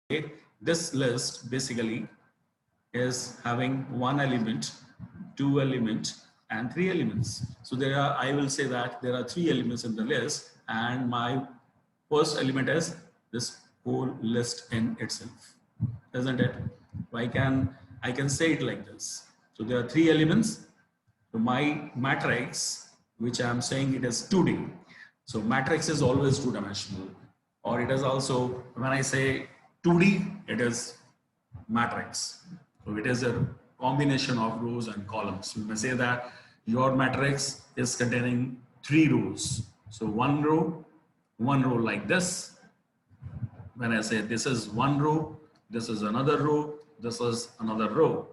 this list basically is having one element, two element, and three elements. So there are, I will say that there are three elements in the list, and my first element is this whole list in itself, isn't it? I can say it like this. So there are three elements. So my matrix, which I am saying it is 2D. So matrix is always two-dimensional, or it is also, when I say 2D, it is matrix. So it is a combination of rows and columns. You may say that your matrix is containing three rows. So one row like this. When I say this is one row, this is another row, this is another row.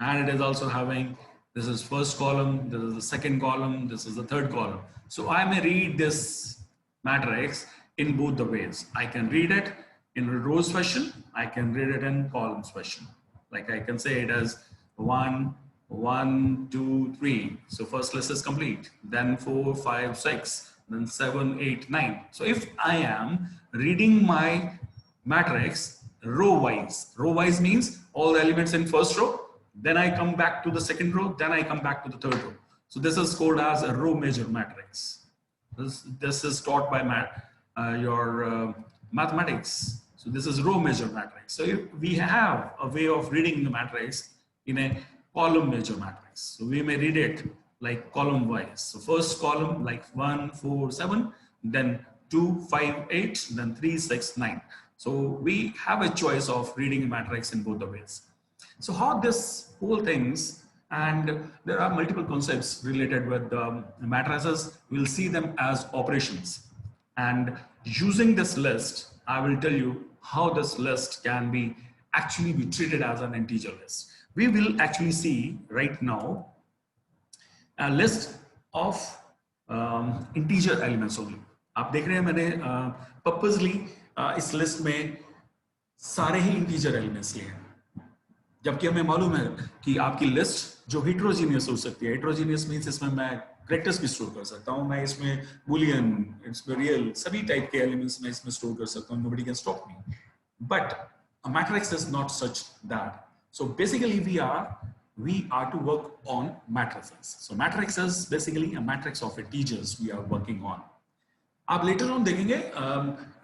And it is also having, this is first column, this is the second column, this is the third column. So I may read this matrix in both the ways. I can read it in rows fashion, I can read it in columns fashion. Like I can say it as 1, 1, 2, 3. So first list is complete. Then 4, 5, 6. Then 7, 8, 9. So if I am reading my matrix row wise means all the elements in first row, then I come back to the second row, then I come back to the third row. So this is called as a row measure matrix. This is taught by your mathematics. So this is row measure matrix. So if we have a way of reading the matrix in a column measure matrix. So we may read it like column wise. So first column like 1, 4, 7, then 2, 5, 8, then 3, 6, 9. So we have a choice of reading a matrix in both the ways. So how this whole things, and there are multiple concepts related with matrices. We'll see them as operations. And using this list, I will tell you how this list can be actually be treated as an integer list. We will actually see right now a list of integer elements only. आप देख रहे हैं मैंने purposely इस list में सारे ही integer elements लिए हैं, जबकि हमें मालूम है कि आपकी लिस्ट जो हेट्रोजीनियस हो सकती है. हेट्रोजीनियस मींस इसमें मैं कैरेक्टर्स भी स्टोर कर सकता हूं, मैं इसमें बुलियन, इसमें रियल, सभी टाइप के एलिमेंट्स मैं इसमें स्टोर कर सकता हूं. Nobody can stop me. But a matrix is not such that. So basically we are to work on matrices. So matrix is basically a matrix of integers we are working on. आप later on देखेंगे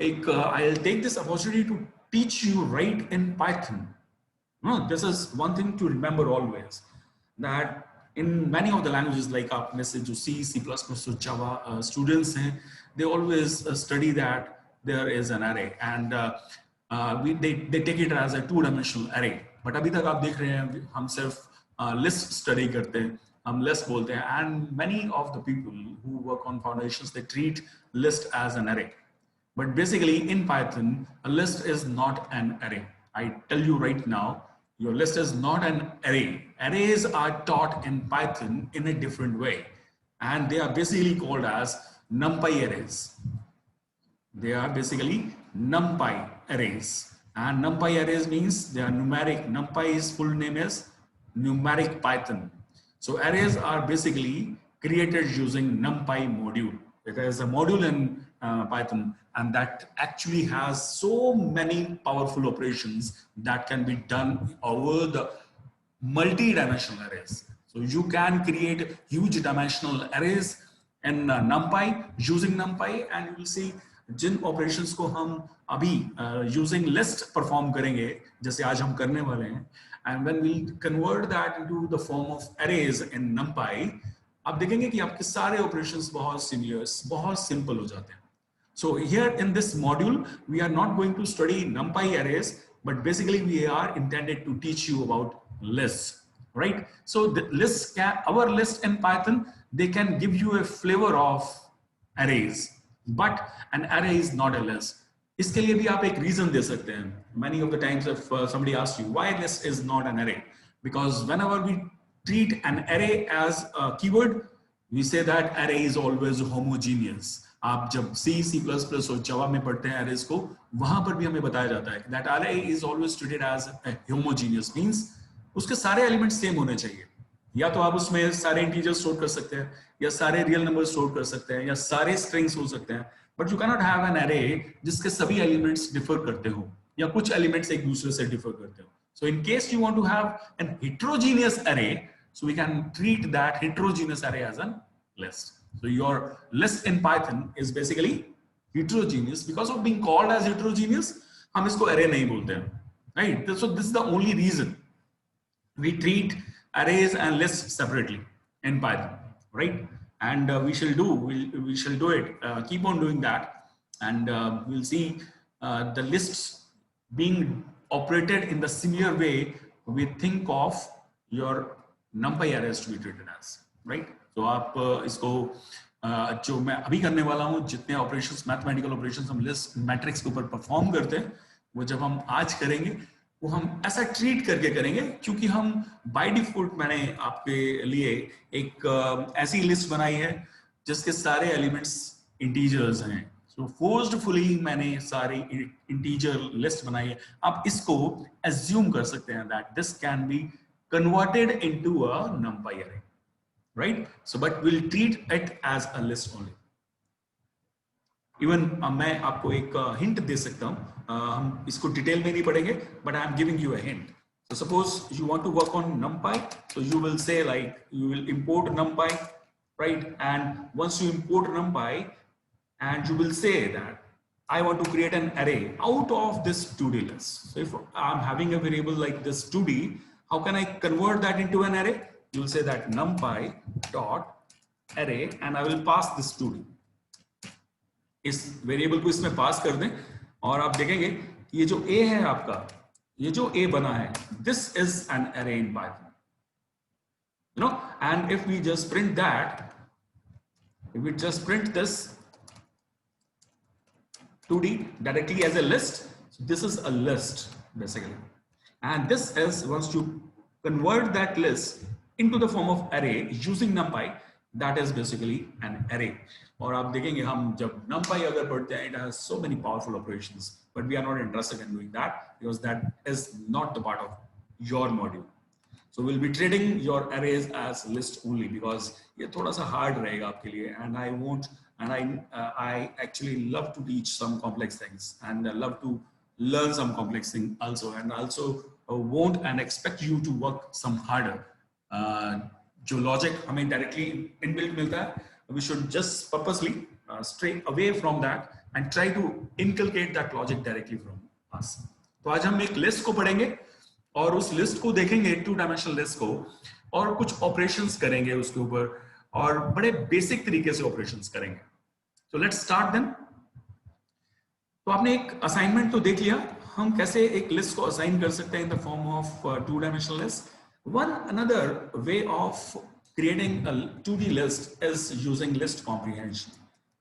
I'll take this opportunity to teach you write in Python. No, this is one thing to remember always, that in many of the languages like आप में से जो C, C++, or Java students हैं, they always study that there is an array and they take it as a two-dimensional array. But अभी तक आप देख रहे हैं हम सिर्फ list study करते हैं, हम list बोलते हैं, and many of the people who work on foundations, they treat list as an array. But basically in Python, a list is not an array. I tell you right now, your list is not an array. Arrays are taught in Python in a different way, and they are basically called as NumPy arrays. They are basically NumPy arrays, and NumPy arrays means they are numeric. NumPy's full name is numeric Python. So arrays are basically created using NumPy module. It is a module in Python, and that actually has so many powerful operations that can be done over the multi-dimensional arrays. So you can create huge dimensional arrays in NumPy using NumPy, and you will see Jin operations को हम अभी using list perform करेंगे, जैसे आज हम करने वाले हैं, and when we convert that into the form of arrays in NumPy, आप देखेंगे कि आपके सारे operations बहुत similar, बहुत simple हो जाते हैं. So here in this module, we are not going to study NumPy arrays, but basically we are intended to teach you about lists, right? So the lists our list in Python, they can give you a flavor of arrays, but an array is not a list. इसके लिए भी आप एक reason दे सकते हैं. Many of the times if somebody asks you why list is not an array, because whenever we treat an array as a keyword, we say that array is always homogeneous. आप जब C, C++ और Java में पढ़ते हैं arrays को, वहां पर भी हमें बताया जाता है that array is always treated as a homogeneous, means उसके सारे elements same होने चाहिए. या तो आप उसमें सारे इंटीजर स्टोर कर सकते हैं, या सारे रियल नंबर स्टोर कर सकते हैं, या सारे स्ट्रिंग्स हो सकते हैं, but you can not have an अरे जिसके सभी एलिमेंट्स डिफर करते हो. या कुछ एलिमेंट्स एक दूसरे से डिफर करते हो. So in case you want to have an heterogeneous array, so we can treat that heterogeneous array as a list. So your list in Python is basically heterogeneous. Because of being called as heterogeneous, हम इसको array नहीं बोलते हैं, right? So this is the only reason we treat arrays and lists separately in Python, right? And we shall do it. Keep on doing that, and we'll see the lists being operated in the similar way we think of your numpy arrays to be treated as, right? So आप इसको जो मैं अभी करने वाला हूँ, जितने operations, mathematical operations हम लिस्ट मैट्रिक्स के ऊपर परफॉर्म करते हैं, वो जब हम आज करेंगे वो हम ऐसा ट्रीट करके करेंगे, क्योंकि हम बाय डिफॉल्ट मैंने आपके लिए एक ऐसी लिस्ट बनाई है जिसके सारे एलिमेंट्स इंटीजर्स हैं. सो फोर्सफुली मैंने सारी इंटीजर लिस्ट बनाई है. आप इसको एज्यूम कर सकते हैं that this can be converted into a numpy array, right? So but will treat it as a list only. Even मैं आपको एक हिंट दे सकता हूं. हम इसको डिटेल में नहीं पढ़ेंगे, but I am giving you a hint. So suppose you want to work on NumPy, so you will say like you will import NumPy, right? And once you import NumPy, and you will say that I want to create an array out of this 2D list. So if I'm having a variable like this 2D, how can I convert that into an array? You will say that NumPy dot array, and I will pass this 2D. इस variable को इसमें पास कर दें और आप देखेंगे ये जो a है आपका, ये जो a बना है, this is an array in Python, you know. And if we just print that, if we just print this 2D directly as a list, so this is a list basically, and this is, once you convert that list into the form of array using NumPy, that is basically an array. और आप देखेंगे हम जब NumPy अगर पढ़ते हैं, it has so many powerful operations, but we are not interested in doing that because that is not the part of your module. So we'll be treating your arrays as list only because ये थोड़ा सा hard रहेगा आपके लिए, and I won't, and I actually love to teach some complex things, and I love to learn some complex things also, and also won't and expect you to work some harder. जो logic हमें directly inbuilt मिलता है, we should just purposely stray away from that and try to inculcate that logic directly from us. तो आज हम एक list को पढ़ेंगे और उस लिस्ट को देखेंगे, 2-डायमेंशनल लिस्ट को, और कुछ ऑपरेशंस करेंगे उसके ऊपर, और बड़े बेसिक तरीके से ऑपरेशंस करेंगे. So let's start then. तो आपने एक असाइनमेंट तो देख लिया, हम कैसे एक लिस्ट को असाइन कर सकते हैं in the form of two dimensional list. Another way of creating a 2D list is using list comprehension.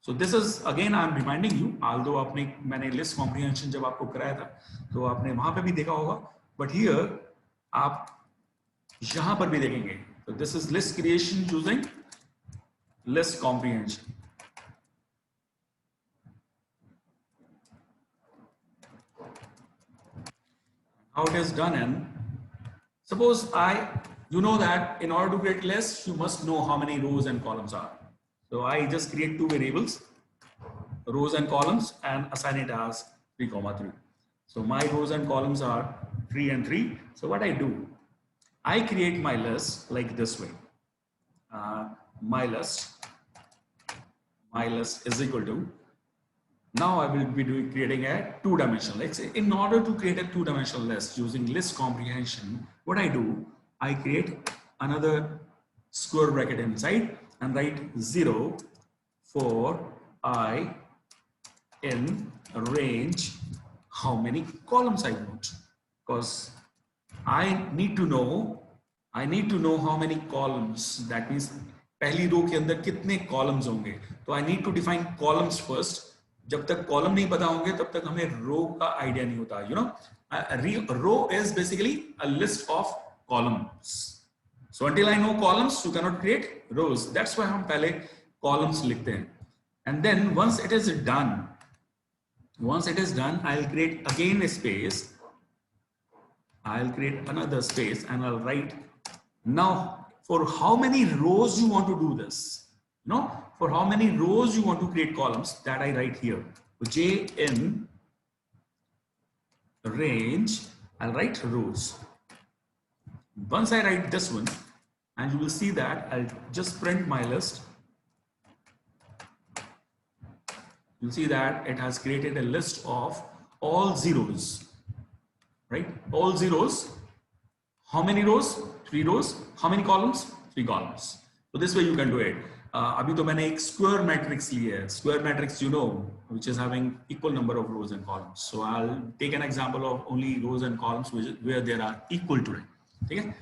So this is again I am reminding you, although मैंने list comprehension जब आपको कराया था तो आपने वहां पे भी देखा होगा, but here आप यहां पर भी देखेंगे. So this is list creation using list comprehension. How it is done, and suppose you know that in order to create list, you must know how many rows and columns are. So I just create two variables, rows and columns, and assign it as 3,3. So my rows and columns are 3 and 3. So what I do, I create my list like this way. My list is equal to, now I will be creating a 2-dimensional. Let's say in order to create a 2-dimensional list using list comprehension, what I do, I create another square bracket inside and write 0 for I in range how many columns I want, because I need to know how many columns. That means पहली रो के अंदर कितने columns होंगे. तो I need to define columns first. जब तक column नहीं पता होंगे तब तक हमें row का idea नहीं होता. You know, a row is basically a list of columns. So until I know columns, you cannot create rows. That's why हम पहले columns लिखते हैं. And then once it is done, I'll create again a space. I'll create another space and I'll write, now for how many rows you want to do this. No, for how many rows you want to create columns, that I write here. So J in range, I'll write rows. Once I write this one, and you will see that I'll just print my list. You'll see that it has created a list of all zeros, right? All zeros. How many rows? 3 rows. How many columns? 3 columns. So this way you can do it. अभी तो मैंने एक square matrix लिया है. Square matrix, you know, which is having equal number of rows and columns. So I'll take an example of only rows and columns where there are equal to it. ठीक है?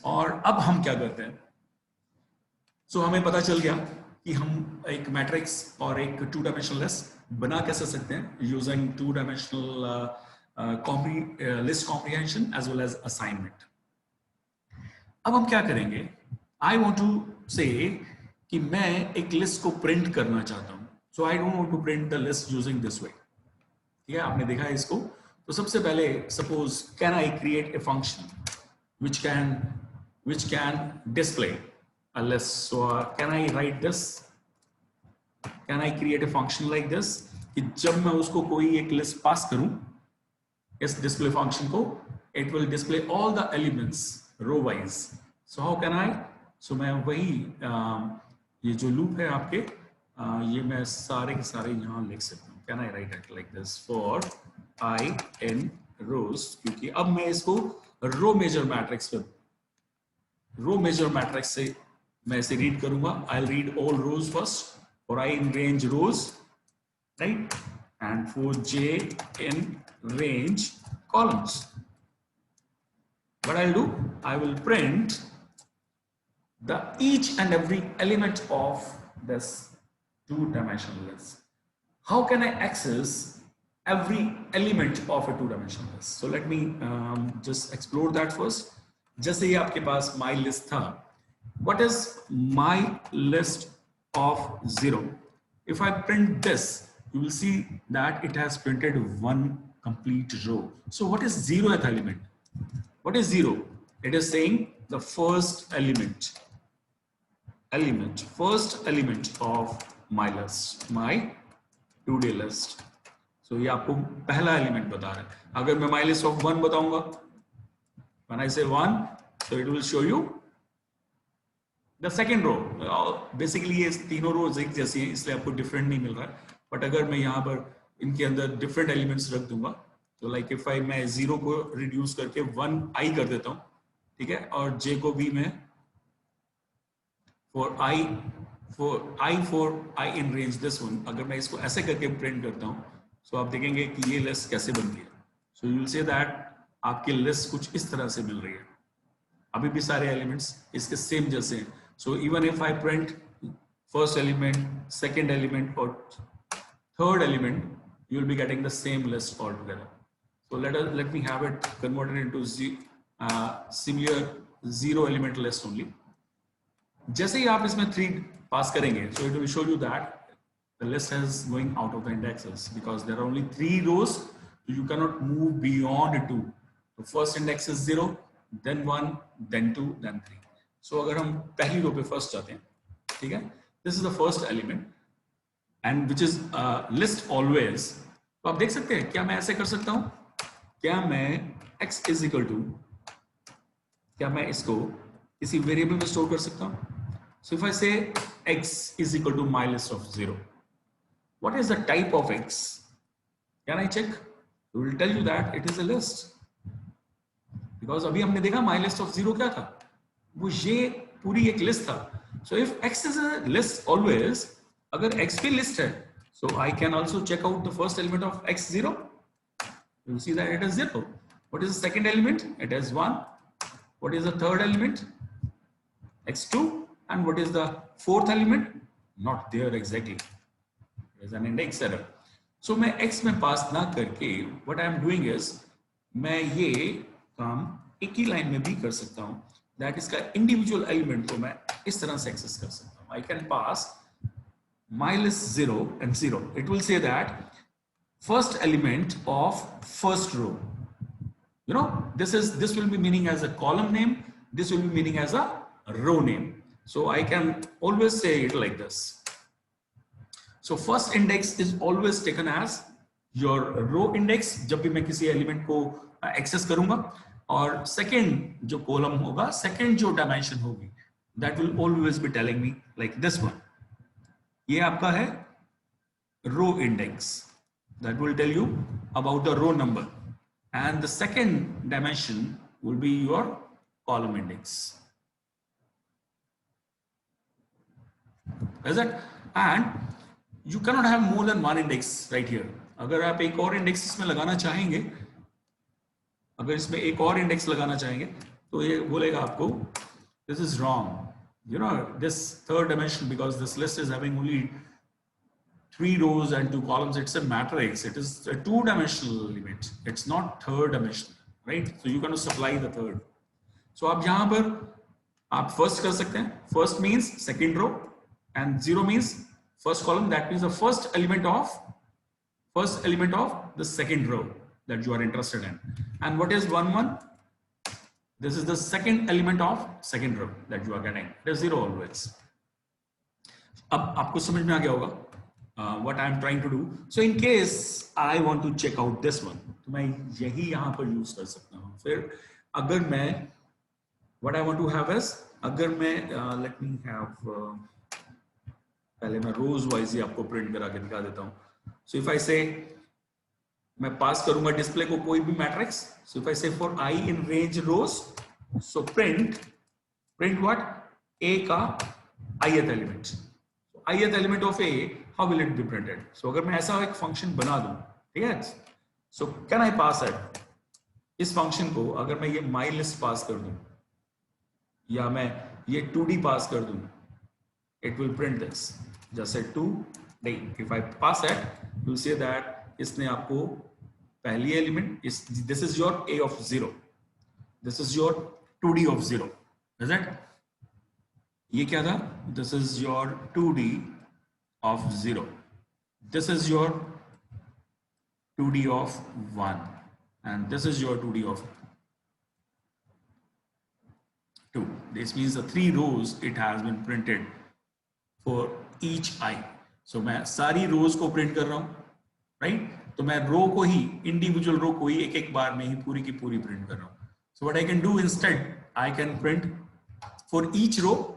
और अब हम क्या करते हैं? So हमें पता चल गया कि हम एक मैट्रिक्स और एक 2 डायमेंशनल लिस्ट बना कैसे सकते हैं using 2 dimensional list comprehension as well as assignment. अब हम क्या करेंगे? आई वांट टू से कि मैं एक लिस्ट को प्रिंट करना चाहता हूं. So I don't want to print the list using this way. ठीक है, आपने देखा है इसको. तो सबसे पहले suppose can I create a function which can display a list. So can I write this? Can I create a function like this कि जब मैं उसको कोई एक लिस्ट पास करूं इस डिस्प्ले फंक्शन को, it will display all the elements row wise. So how can I? So मैं वही ये जो लूप है आपके ये मैं सारे के सारे यहाँ लिख सकता हूँ. Can I write it like this for I in rows? क्योंकि अब मैं इसको रो मेजर मैट्रिक्स से मैं इसे रीड करूंगा. I read all rows first for i in range rows, right, and for j in range columns. What I'll do, I will print the each and every element of this 2-dimensional list. How can I access every element of a 2-dimensional list? So let me just explore that first. जैसे ये आपके पास my list था. What is my list of 0? If I print this, you will see that it has printed one complete row. So what is 0th element? What is 0? It is saying the first element of my list, my 2D list. So ये आपको पहला element बता रहा है. अगर मैं my list of 1 बताऊंगा, when I say 1, so it will show you the second row. Basically ये तीनों रोज एक जैसी हैं, इसलिए आपको डिफरेंट नहीं मिल रहा है. बट अगर मैं यहाँ पर इनके अंदर डिफरेंट एलिमेंट्स रख दूंगा, तो लाइक इफ आई मैं 0 को रिड्यूस करके 1i कर देता हूँ, ठीक है, और j को भी मैं for I in range this one, अगर मैं इसको ऐसे करके प्रिंट करता हूँ, so आप देखेंगे कि ये लिस्ट कैसे बनती है. So you will say that आपकी लिस्ट कुछ इस तरह से मिल रही है. अभी भी सारे एलिमेंट्स इसके सेम जैसे हैं. So even if I print first element, second element or third element, you will be getting the same list altogether. So let me have it converted into similar 0 element list only. जैसे ही आप इसमें 3 पास करेंगे, so it will show you that the list is going out of the indexes because there are only 3 rows. So you cannot move beyond 2. The first index is 0, then 1, then 2, then 3. So अगर हम पहली रो पे first जाते हैं, ठीक है, this is the first element and which is list always. तो आप देख सकते हैं, क्या मैं ऐसे कर सकता हूँ? क्या मैं x is equal to, क्या मैं इसको किसी वेरिएबल में स्टोर कर सकता हूँ? So if I say x is equal to my list of 0, what is the type of x? Can I check? It will tell you that it is a list. Because अभी हमने देखा my list of 0 क्या था? वो ये पूरी एक list था. So if x is a list always, अगर x भी लिस्ट है, so I can also check out the first element of x0. You will see that it is 0. What is the second element? It is 1. What is the third element? x2. And what is the fourth element? Not there exactly. There is an index error. So मैं x में पास ना करके what I am doing is मैं ये काम एक ही line में भी कर सकता हूँ. That इसका individual element को मैं इस तरह से access कर सकता हूँ. I can pass my list 0 and 0. It will say that first element of first row. You know, this will be meaning as a column name. This will be meaning as a row name. So I can always say it like this. So first index is always taken as your row index जब भी मैं किसी element को access करूंगा, और second जो column होगा, second जो डायमेंशन होगी, that will always be telling me like this one. ये आपका है row index, that will tell you about the row number, and the second dimension will be your column index. Is it? And you cannot have more than one index right here. अगर आप एक और index इसमें लगाना चाहेंगे, अगर इसमें एक और इंडेक्स लगाना चाहेंगे, तो ये बोलेगा आपको this is wrong. You know, this third dimension, because this list is having only 3 rows and 2 columns, it's a matrix. It is a 2-dimensional element. It's not 3rd-dimensional, right? So you're going to supply the third. So आप यहाँ पर आप first कर सकते हैं. First means second row, and 0 means first column. That means the first element of the second row that you are interested in. And what is 1 1? This is the second element of second row that you are getting. It is 0 always. अब आपको समझ में आ गया होगा what I am trying to do. So in case I want to check out this one, तो मैं यही यहाँ पर यूज कर सकता हूँ. फिर अगर मैं what I want to have is, अगर मैं let me have पहले मैं रोज वाइज ही आपको प्रिंट करा के दिखा देता हूँ. So if I say मैं पास करूंगा डिस्प्ले को कोई भी matrix. So if I say for I in range rows, so print what? A का ith element. So ith element of A, how will it be printed? So अगर मैं ऐसा एक फंक्शन बना दूं, ठीक है? So can I pass it? इस फंक्शन को अगर मैं ये my list पास कर दूं, या मैं ये 2D पास कर दूं, it will print this. Just say 2D. If I pass it, you'll see that इसने आपको पहली element, this is your A of 0. This is your 2D of 0. Is it? ये क्या था? This is your 2D of 0. This is your 2D of 1. And this is your 2D of 2. This means the 3 rows, it has been printed for each I. So मैं सारी rows को print कर रहा हूँ, right? तो मैं row को ही, individual row को ही एक बार में ही पूरी की पूरी print कर रहा हूँ. So what I can do instead, I can print for each row,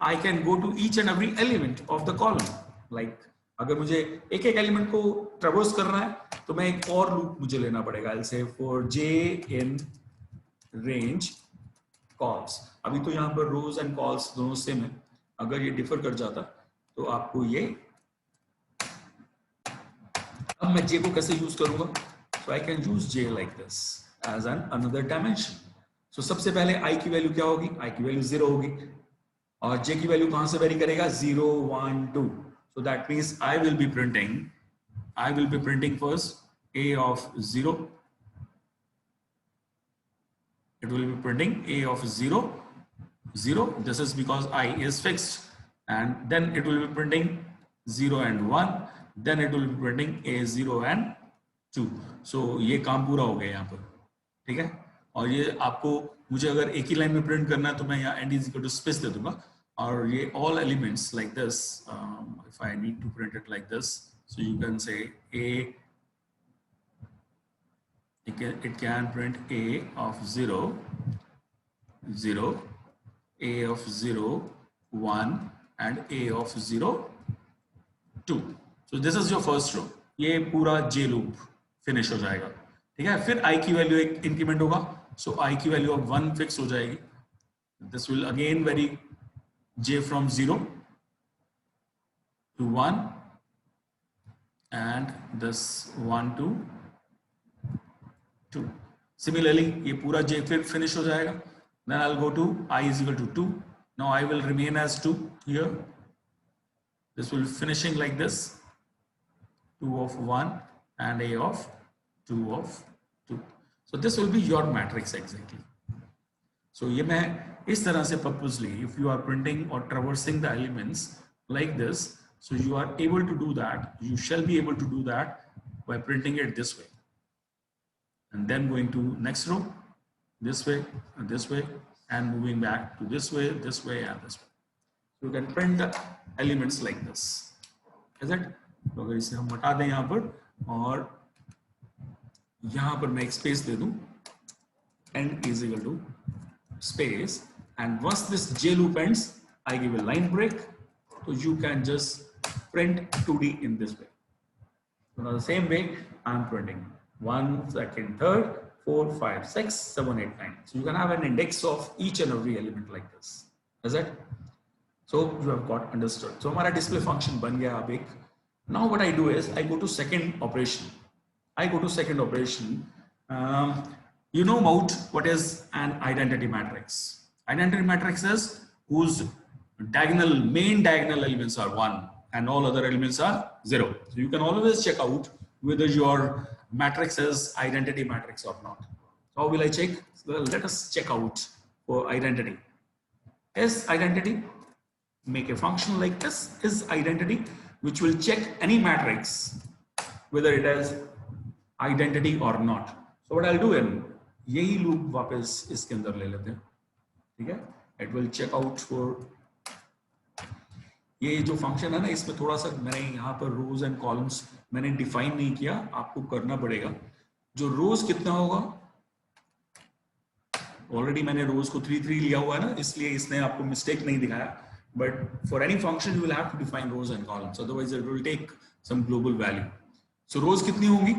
I can go to each and every element of the column. Like अगर मुझे एक एलिमेंट को ट्रेवर्स करना है, तो मैं एक और लूप मुझे लेना पड़ेगा. I'll say for j in range calls. अभी तो यहाँ पर rows and calls दोनों सेम है. अगर ये डिफर कर जाता तो आपको ये, अब मैं j को कैसे यूज करूंगा? So I can use j like this as another dimension. So सबसे पहले I की वैल्यू क्या होगी? I की वैल्यू 0 होगी, और j की वैल्यू कहां से वेरी करेगा? 0 1 2. So that means I will be printing first A of 0. It will be printing A of 0 0. This is because I is fixed, and then it will be printing 0 and 1. Then it will be printing A 0 and 2. So ये काम पूरा हो गया यहाँ पर, ठीक है? और ये आपको, मुझे अगर एक ही लाइन में प्रिंट करना है तो मैं यहाँ end is equal to space दे दूंगा, और ये all elements like this. If I need to print it like this, so you can say A. It can print A of 0 0, A of 0 1, and A of 0 2. So this is your first row. ये पूरा J loop finish हो जाएगा, ठीक है? फिर I की value एक increment होगा, so I की वैल्यू of 1 फिक्स हो जाएगी. This will again vary J from 0 to 1, and this 1 to 2. Similarly, ये पूरा J फिर finish हो जाएगा. Then I'll go to I is equal to 2. Now I will remain as 2 here. This will be finishing like this, 2 of 1 and A of 2 of 2. So this will be your matrix exactly. So ये मैं इस तरह से purposely, if you are printing or traversing the elements like this, so you are able to do that. You shall be able to do that by printing it this way, and then going to next row this way, and moving back to this way, and this way. So you can print the elements like this. Is it? तो अगर इसे हम हटा दें यहाँ पर और यहाँ पर मैं एक स्पेस दे दूं, end is equal to space, and once this J loop ends, I give a line break, so you can just print 2D in this way. So now the same way I'm printing 1, 2nd, 3rd, 4, 5, 6, 7, 8, 9. So you can have an index of each and every element like this. Is it? So you have got understood. So हमारा display function बन गया अब एक. Now what I do is I go to second operation. You know about what is an identity matrix. Identity matrix is whose main diagonal elements are 1 and all other elements are 0. So you can always check out whether your matrix is identity matrix or not. How will I check? Well, let us check out for identity. Is identity? Make a function like this, is identity, which will check any matrix whether it has identity or not. So what I'll do in यही loop वापस इसके अंदर ले लेते हैं, ठीक है. It will check out for ये जो फंक्शन है ना, इसमें थोड़ा सा मैंने यहाँ पर रोज एंड कॉलम्स मैंने डिफाइन नहीं किया, आपको करना पड़ेगा. जो रोज कितना होगा, ऑलरेडी मैंने रोज को 3 3 लिया हुआ है ना, इसलिए इसने आपको मिस्टेक नहीं दिखाया. But for any function you will have to define rows and columns, otherwise it will take some global value. So rows कितनी होंगी,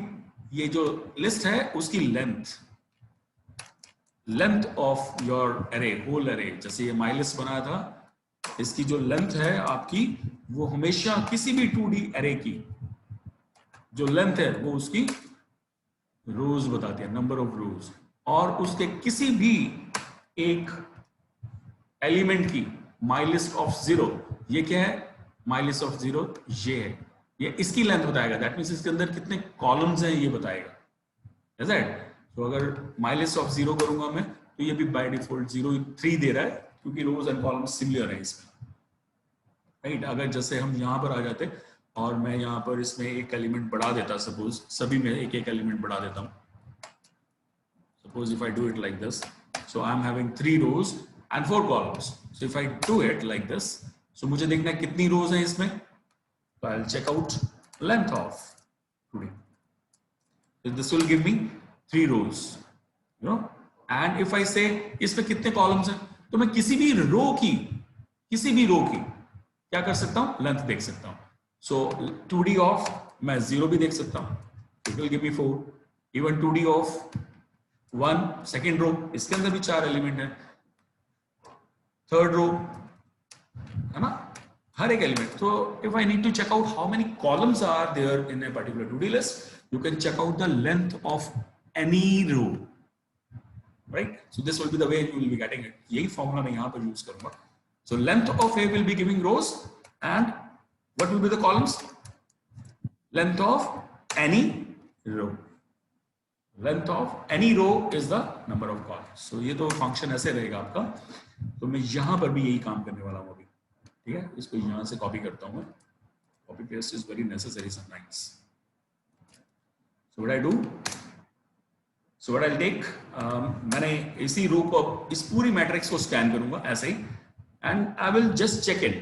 ये जो लिस्ट है उसकी length of your array, whole array. जैसे ये माई लिस्ट बनाया था, इसकी जो लेंथ है आपकी, वो हमेशा किसी भी 2D एरे की जो लेंथ है वो उसकी रोज बताती है, नंबर ऑफ रोज. और उसके किसी भी एक एलिमेंट की माई लिस्ट ऑफ 0, ये क्या है, माई लिस्ट ऑफ 0 ये है, ये इसकी लेंथ बताएगा. दैट मीन्स इसके अंदर कितने कॉलम्स हैं ये बताएगा. Is it? तो अगर माई लिस्ट ऑफ 0 करूंगा मैं, तो ये भी बाय डिफॉल्ट 0 3 दे रहा है, क्योंकि रोज एंड कॉलम्स सिमिलर है इसमें, राइट. अगर जैसे हम यहाँ पर आ जाते और मैं यहाँ पर इसमें एक एलिमेंट बढ़ा देता, सपोज सभी में एक एक एलिमेंट बढ़ा देता हूँ. Suppose if I do it like this, so I am having 3 rows and 4 columns. So if I do it like this, so मुझे देखना है कितनी rows हैं इसमें. So I'll check out length of 2D. So this will give me 3 rows, you know. And if I say इसमें कितने columns हैं, तो मैं किसी भी row की क्या कर सकता हूँ, लेंथ देख सकता हूँ. So 2D of मैं 0 भी देख सकता हूँ, it will give me 4. Even 2D of 1 second row, इसके अंदर भी 4 एलिमेंट है. थर्ड रो है ना, हर एक एलिमेंट. तो if I need to check out how many columns are there in a particular 2D लिस्ट, you can check out the length of any row, right. So this will be the way you will be getting it. यही formula मैं यहां पर use करूंगा. So length of a will be giving rows and what will be the columns, length of any row. Length of any row is the number of columns. So ये तो function ऐसे रहेगा आपका. तो मैं यहाँ पर भी यही काम करने वाला हूँ अभी, ठीक है. इसको यहाँ से कॉपी करता हूँ मैं. Copy paste is very necessary sometimes. So what I do? So what I'll take, मैंने इसी रो को, इस पूरी मैट्रिक्स को स्कैन करूंगा ऐसे ही, and I will just check in.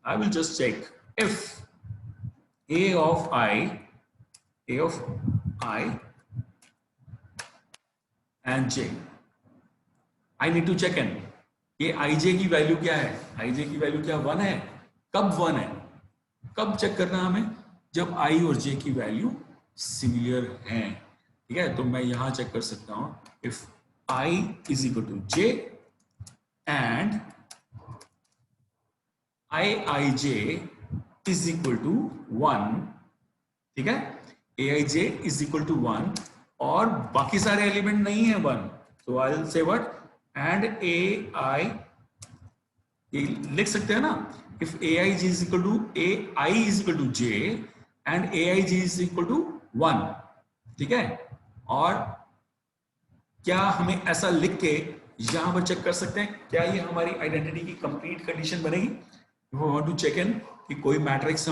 I will just check if a of I and j, I need to check in ये ij की वैल्यू क्या है. ij की वैल्यू क्या 1 है. कब 1 है, कब चेक करना हमें, जब i और j की वैल्यू सिमिलर हैं, ठीक है. तो मैं यहां चेक कर सकता हूं if i is equal to j and aij is equal to 1, ठीक है. aij is equal to 1 और बाकी सारे एलिमेंट नहीं है 1. So I'll say what, and ai, ये लिख सकते हैं ना, if aij is equal to ai is equal to j and aij is equal to 1, ठीक है. और क्या हमें ऐसा लिख के यहां पर चेक कर सकते हैं, क्या ये हमारी आइडेंटिटी की कंप्लीट कंडीशन बनेगी. We want to check in कि कोई मैट्रिक्स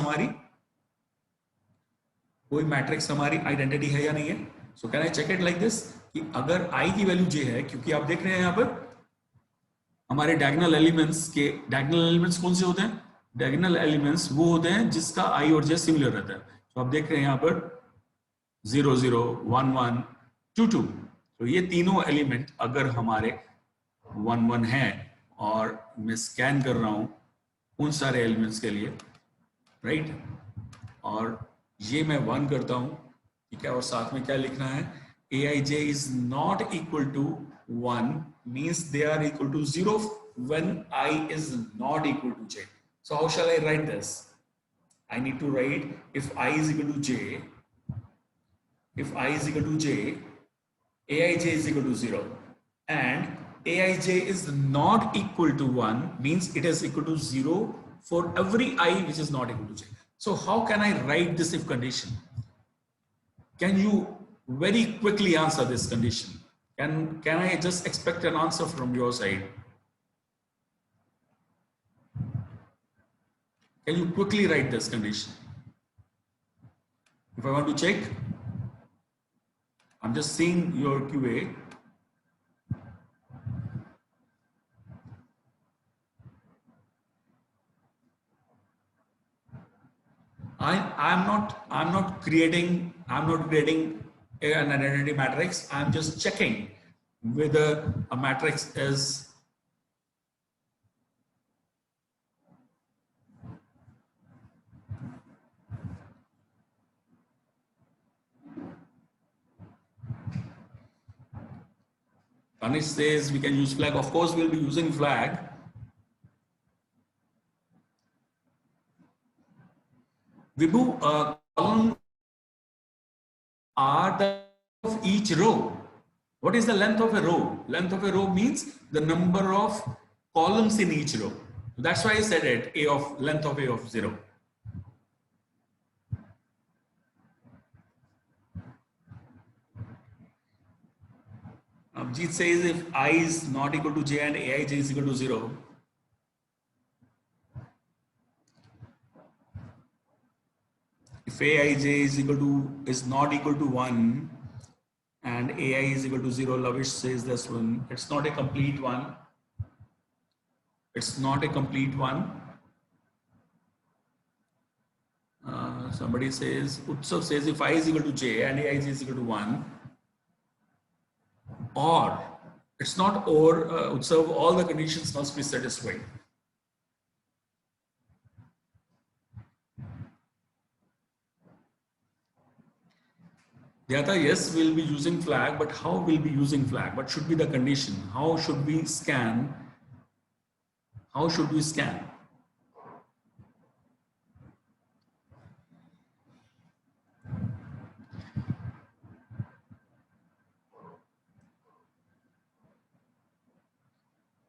हमारी आइडेंटिटी है या नहीं है. So can I check it like this कि अगर i की वैल्यू j है, क्योंकि आप देख रहे हैं यहाँ पर हमारे डायगोनल एलिमेंट्स कौन से होते हैं, डायगोनल एलिमेंट्स वो होते हैं जिसका i और j सिमिलर रहता है. तो आप देख रहे हैं यहाँ पर 0 0 1 1 2 2, तो ये तीनों एलिमेंट अगर हमारे 1 1 है और मैं स्कैन कर रहा हूं उन सारे एलिमेंट्स के लिए, राइट, और ये मैं 1 करता हूं, ठीक है, और साथ में क्या लिखना है, aij is not equal to 1 means they are equal to 0 when I is not equal to j. So how shall I write this? I need to write if I is equal to j, if I is equal to j, aij is equal to 0, and aij is not equal to 1 means it is equal to 0 for every I which is not equal to j. So how can I write this if condition? Can you very quickly answer this condition? Can I just expect an answer from your side? Can you quickly write this condition? If I want to check, I'm just seeing your QA. I'm not creating an identity matrix. I'm just checking whether a matrix is Anish says we can use flag. Of course, we'll be using flag. Vibhu, column are the of each row. What is the length of a row? Length of a row means the number of columns in each row. That's why I said it, a of length of a of 0. Abhijit says if I is not equal to j and aij is equal to 0, if aij is not equal to 1 and ai is equal to 0, Lavish says this one, it's not a complete one. It's not a complete one. Somebody says, Utsav says if I is equal to j and aij is equal to 1, or it's not or, Utsav, all the conditions must be satisfied. Dhyata, yes, we'll be using flag, but how we'll be using flag? What should be the condition? How should we scan? How should we scan?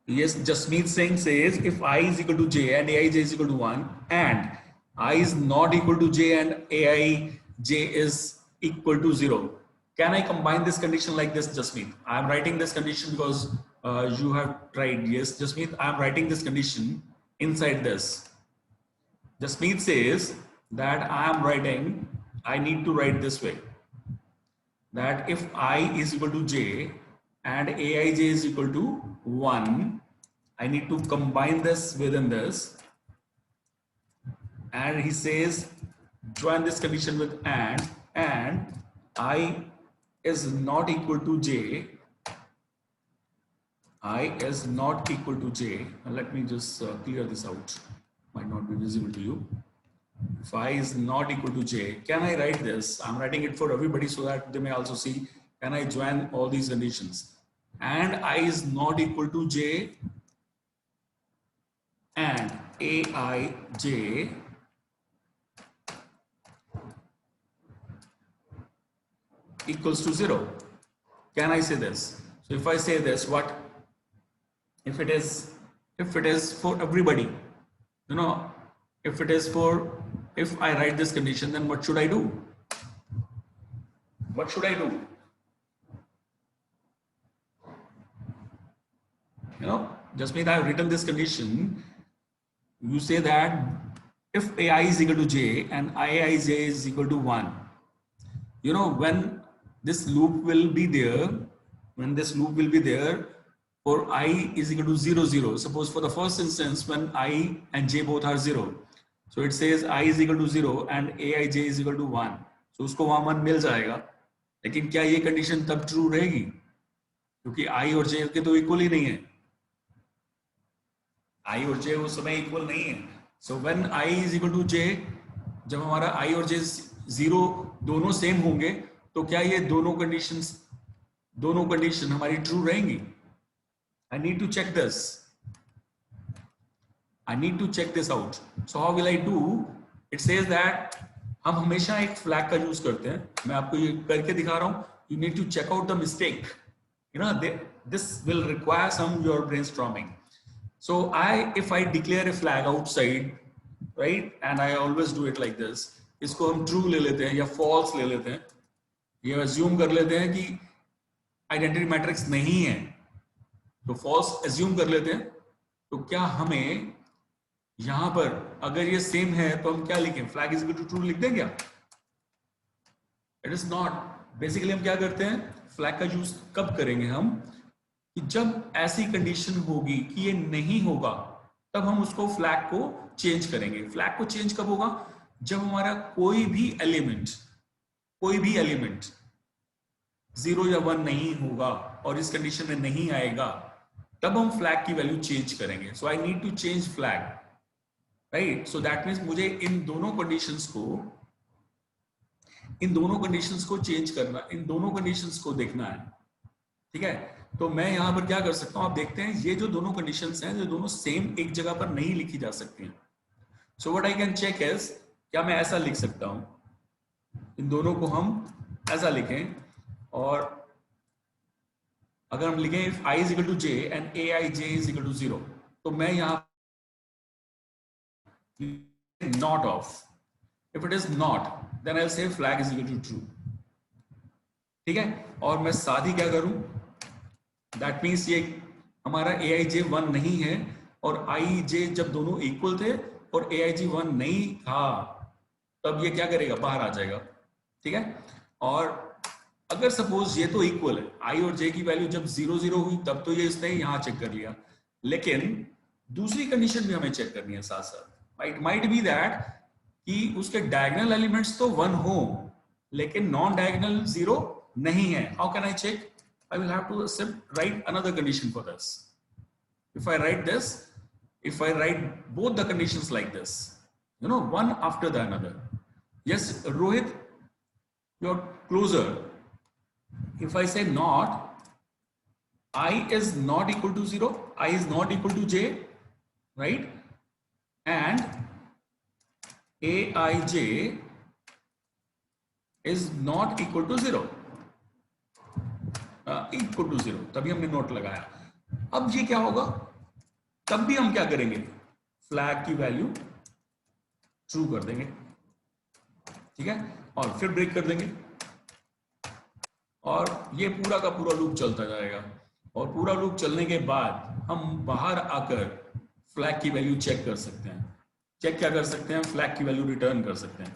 Yes, Jasmeet Singh says if I is equal to j and aij is equal to 1 and I is not equal to j and aij is equal to 0. Can I combine this condition like this, Jasmeet? I am writing this condition because you have tried. Yes, Jasmeet, I am writing this condition inside this. Jasmeet says that I need to write this way. That if I is equal to j and aij is equal to 1, I need to combine this within this. And he says, join this condition with and I is not equal to j. I is not equal to j. Now let me just clear this out. Might not be visible to you. If I is not equal to j, can I write this? I'm writing it for everybody so that they may also see. Can I join all these conditions? And I is not equal to j and aij equals to 0. Can I say this? So if I say this, what if it is for everybody? You know, if I write this condition, then what should I do? What should I do? You know, Jasmeet, I have written this condition. You say that if ai is equal to j and iij is equal to 1, you know, when this loop will be there, for I is equal to 0 0. Suppose for the first instance when I and j both are 0. So it says i is equal to 0 and aij is equal to 1, so उसको वहां 1 मिल जाएगा। लेकिन क्या ये condition तब true रहेगी, क्योंकि i और j के तो इक्वल ही नहीं है, i और j उस समय इक्वल नहीं है। So when i is equal to j, जब हमारा i और j 0 दोनों सेम होंगे, तो क्या ये दोनों कंडीशन हमारी ट्रू रहेंगी? I need to check this. I need to check this out. So how will I do? It says that हम हमेशा एक फ्लैग का यूज करते हैं। मैं आपको ये करके दिखा रहा हूं। You need to check out the mistake. You know, this will require some your brainstorming. So if I declare a flag outside, right, and I always do it like this. इसको हम true ले लेते हैं या false ले लेते हैं। ये assume कर लेते हैं कि identity matrix नहीं है, तो false assume कर लेते हैं। तो क्या हमें यहां पर अगर ये सेम है तो हम क्या लिखें? Flag is equal to true लिख दें क्या? It is not. बेसिकली हम क्या करते हैं, फ्लैग का यूज कब करेंगे हम, कि जब ऐसी कंडीशन होगी कि ये नहीं होगा, तब हम उसको फ्लैग को चेंज करेंगे। फ्लैग को चेंज कब होगा? जब हमारा कोई भी एलिमेंट 0 या 1 नहीं होगा और इस कंडीशन में नहीं आएगा, तब हम फ्लैग की वैल्यू चेंज करेंगे। So I need to change flag, right. So that means मुझे इन दोनों कंडीशंस को चेंज करना, इन दोनों कंडीशंस को देखना है, ठीक है। तो मैं यहां पर क्या कर सकता हूं, आप देखते हैं ये जो दोनों कंडीशंस हैं, जो दोनों सेम एक जगह पर नहीं लिखी जा सकती हैं। So what I can check is, क्या मैं ऐसा लिख सकता हूं, इन दोनों को हम ऐसा लिखें, और अगर हम लिखें if i is equal to j and aij is equal to 0, तो मैं यहां not of, if it is not, then I'll say flag is equal to true, ठीक है। और मैं साथ ही क्या करूं, that means ये हमारा aij 1 नहीं है, और ij जब दोनों इक्वल थे और aij 1 नहीं था, तब ये क्या करेगा, बाहर आ जाएगा, ठीक है। और अगर सपोज ये तो इक्वल है, i और j की वैल्यू जब 0 0 हुई, तब तो ये इसने यहां चेक कर लिया, लेकिन दूसरी कंडीशन भी हमें चेक करनी है साथ साथ। इट माइट बी दैट कि उसके डायगोनल एलिमेंट्स तो 1 हो, लेकिन नॉन डायगोनल 0 नहीं है। How can I check? I will have to write another condition for this. If I write this, if I write both the conditions like this, you know, one after the another. Yes, Rohit, you're closer. If I say not, I is not equal to 0, I is not equal to j, right? And aij is not equal to 0. Equal to 0, तभी हमने note लगाया। अब ये क्या होगा, तब भी हम क्या करेंगे, फ्लैग की वैल्यू ट्रू कर देंगे, ठीक है, और फिर ब्रेक कर देंगे, और ये पूरा का पूरा लूप चलता जाएगा। और पूरा लूप चलने के बाद हम बाहर आकर फ्लैग की वैल्यू चेक कर सकते हैं। चेक क्या कर सकते हैं, फ्लैग की वैल्यू रिटर्न कर सकते हैं,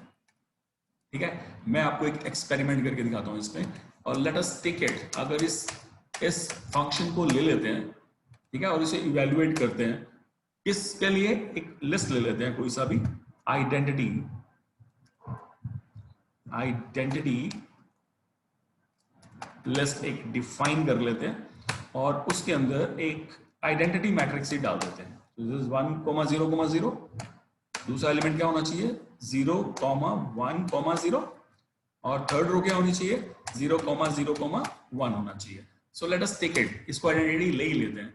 ठीक है। मैं आपको एक एक्सपेरिमेंट करके दिखाता हूं इसमें, और लेट अस टेक इट। अगर इस फंक्शन को ले लेते हैं, ठीक है, और इसे इवैल्यूएट करते हैं, इसके लिए एक लिस्ट ले लेते हैं, कोई सा भी आइडेंटिटी लिस्ट एक डिफाइन कर लेते हैं, और उसके अंदर एक आइडेंटिटी मैट्रिक्स ही डाल देते हैं। दिस इज 1,0,0, दूसरा एलिमेंट क्या होना चाहिए, 0,1,0, और थर्ड रो क्या होनी चाहिए, 0,0,1 होना चाहिए। So let us take it, इसको आइडेंटिटी ले ही लेते हैं।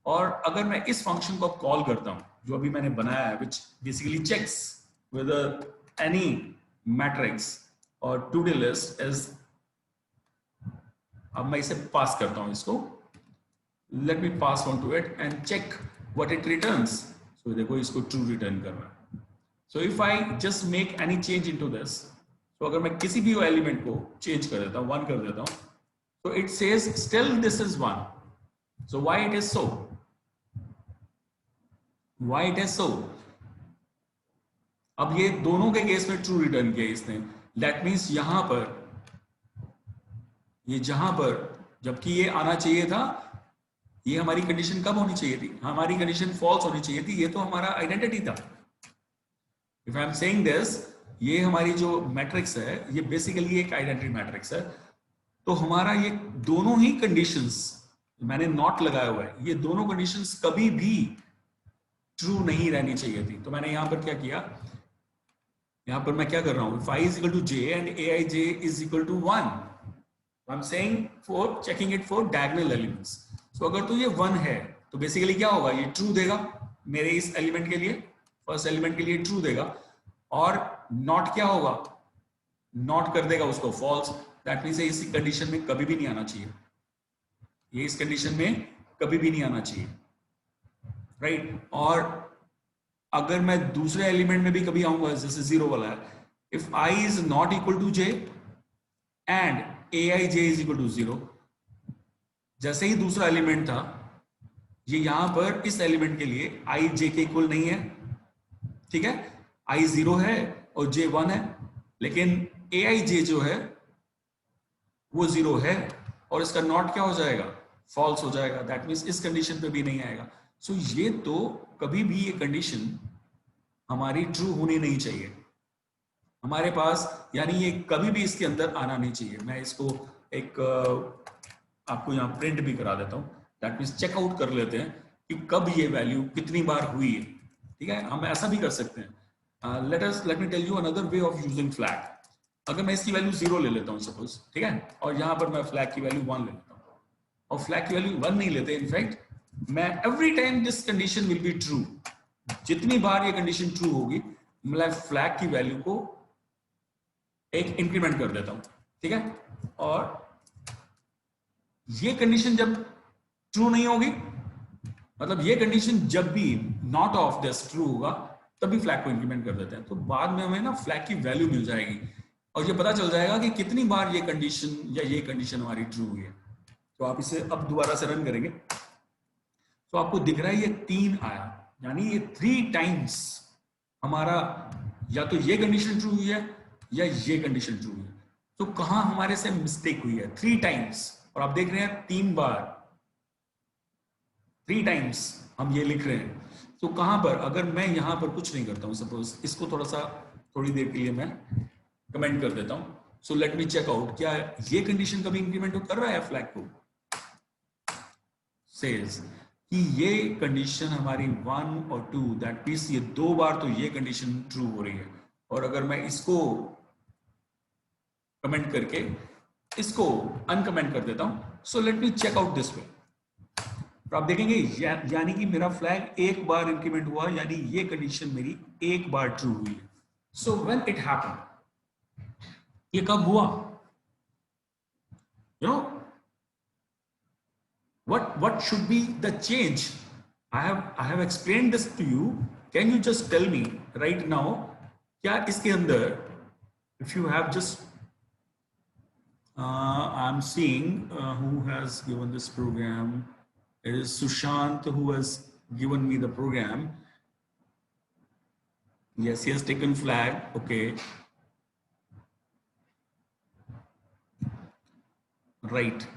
और अगर मैं इस फंक्शन को कॉल करता हूं जो अभी मैंने बनाया है, which basically checks whether any matrix or to-do list is, अब मैं इसे पास करता हूं इसको, let me pass on to it and check what it returns. So देखो इसको true return कर रहा है. So if I just make any change into this, तो अगर मैं किसी भी एलिमेंट को चेंज कर देता हूं, 1 कर देता हूं, तो it says still this is 1. So why it is so? Why it is so? अब ये दोनों के केस में ट्रू रिटर्न किया इसने, दैट मीन्स यहां पर, ये जहां पर, जबकि ये आना चाहिए था, ये हमारी कंडीशन कब होनी चाहिए थी, हमारी कंडीशन फॉल्स होनी चाहिए थी, ये तो हमारा आइडेंटिटी था, if I am saying this, ये हमारी जो मैट्रिक्स है ये बेसिकली एक आइडेंटिटी मैट्रिक्स है। तो हमारा ये दोनों ही कंडीशंस, मैंने नॉट लगाया हुआ है, ये दोनों कंडीशंस कभी भी ट्रू नहीं रहनी चाहिए थी। तो मैंने यहां पर क्या किया, यहां पर मैं क्या कर रहा हूं, if i is equal to j and aij is equal to 1, I'm saying for checking it for diagonal elements. So अगर तो ये 1 है तो बेसिकली क्या होगा, ये ट्रू देगा मेरे इस एलिमेंट के लिए, फर्स्ट एलिमेंट के लिए ट्रू देगा, और नॉट क्या होगा, नॉट कर देगा उसको फॉल्स। दैट मीन्स इस कंडीशन में कभी भी नहीं आना चाहिए, ये इस कंडीशन में कभी भी नहीं आना चाहिए, राइट। और अगर मैं दूसरे एलिमेंट में भी कभी आऊंगा, जैसे 0 वाला है, if i is not equal to j and aij is equal to 0, जैसे ही दूसरा एलिमेंट था, ये यहां पर इस एलिमेंट के लिए i j के इक्वल नहीं है, ठीक है, i 0 है और j 1 है, लेकिन aij जो है वो 0 है, और इसका नॉट क्या हो जाएगा, फॉल्स हो जाएगा। दैट मीन्स इस कंडीशन पे भी नहीं आएगा। सो ये तो कभी भी ये कंडीशन हमारी ट्रू होनी नहीं चाहिए हमारे पास, यानी ये कभी भी इसके अंदर आना नहीं चाहिए। मैं इसको एक आपको यहाँ प्रिंट भी करा देता हूँ। दैट मीन्स चेकआउट कर लेते हैं कि कब ये वैल्यू कितनी बार हुई है, ठीक है। हम ऐसा भी कर सकते हैं, let me tell you another way of using flag. अगर मैं इसकी वैल्यू 0 ले लेता हूँ सपोज, ठीक है, और यहाँ पर मैं फ्लैग की वैल्यू 1 ले लेता हूँ, और फ्लैग की वैल्यू 1 नहीं लेते, इनफैक्ट मैं every time this condition will be true, जितनी बार ये कंडीशन ट्रू होगी मैं फ्लैग की वैल्यू को एक इंक्रीमेंट कर देता हूं, ठीक है। और ये कंडीशन जब ट्रू नहीं होगी, मतलब ये कंडीशन जब भी नॉट ऑफ दिस ट्रू होगा, तभी फ्लैग को इंक्रीमेंट कर देते हैं। तो बाद में हमें ना फ्लैग की वैल्यू मिल जाएगी और ये पता चल जाएगा कि कितनी बार ये कंडीशन या ये कंडीशन हमारी ट्रू हुई है। तो आप इसे अब दोबारा से रन करेंगे तो आपको दिख रहा है ये 3 आया, यानी ये 3 टाइम्स हमारा या तो ये कंडीशन ट्रू हुई है या ये कंडीशन ट्रू हुई है। तो कहां हमारे से मिस्टेक हुई है, 3 टाइम्स, और आप देख रहे हैं 3 बार, 3 टाइम्स हम ये लिख रहे हैं। तो कहां पर, अगर मैं यहां पर कुछ नहीं करता हूं, सपोज इसको थोड़ी देर के लिए मैं कमेंट कर देता हूं। So let me check out, क्या ये कंडीशन कभी इंक्रीमेंट कर रहा है फ्लैग को, सेज कि ये कंडीशन हमारी 1 और 2, दैट मींस ये 2 बार तो ये कंडीशन ट्रू हो रही है। और अगर मैं इसको कमेंट करके इसको अनकमेंट कर देता हूं, so let me check out this way, तो आप देखेंगे यानी कि मेरा फ्लैग एक बार इंक्रीमेंट हुआ, यानी ये कंडीशन मेरी एक बार ट्रू हुई है। सो व्हेन इट हैपेंड, ये कब हुआ, you know what should be the change? I have explained this to you. Can you just tell me right now, क्या इसके अंदर, if you have just I'm seeing who has given this program, it is Sushant who has given me the program. Yes, he has taken flag, okay, right.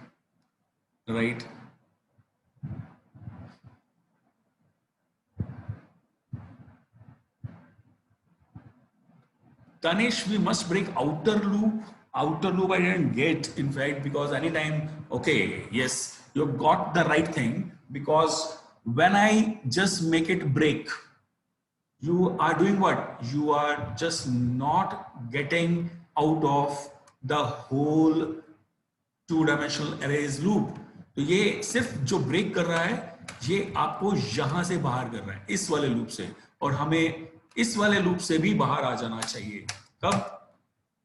Tanish, we must break outer loop. Outer loop I didn't get, in fact, because anytime, okay, yes, you got the right thing, because when I just make it break, you are doing what? You are just not getting out of the whole 2-dimensional arrays loop. तो ये सिर्फ जो break कर रहा है, ये आपको यहां से बाहर कर रहा है, इस वाले लूप से, और हमें इस वाले लूप से भी बाहर आ जाना चाहिए। कब?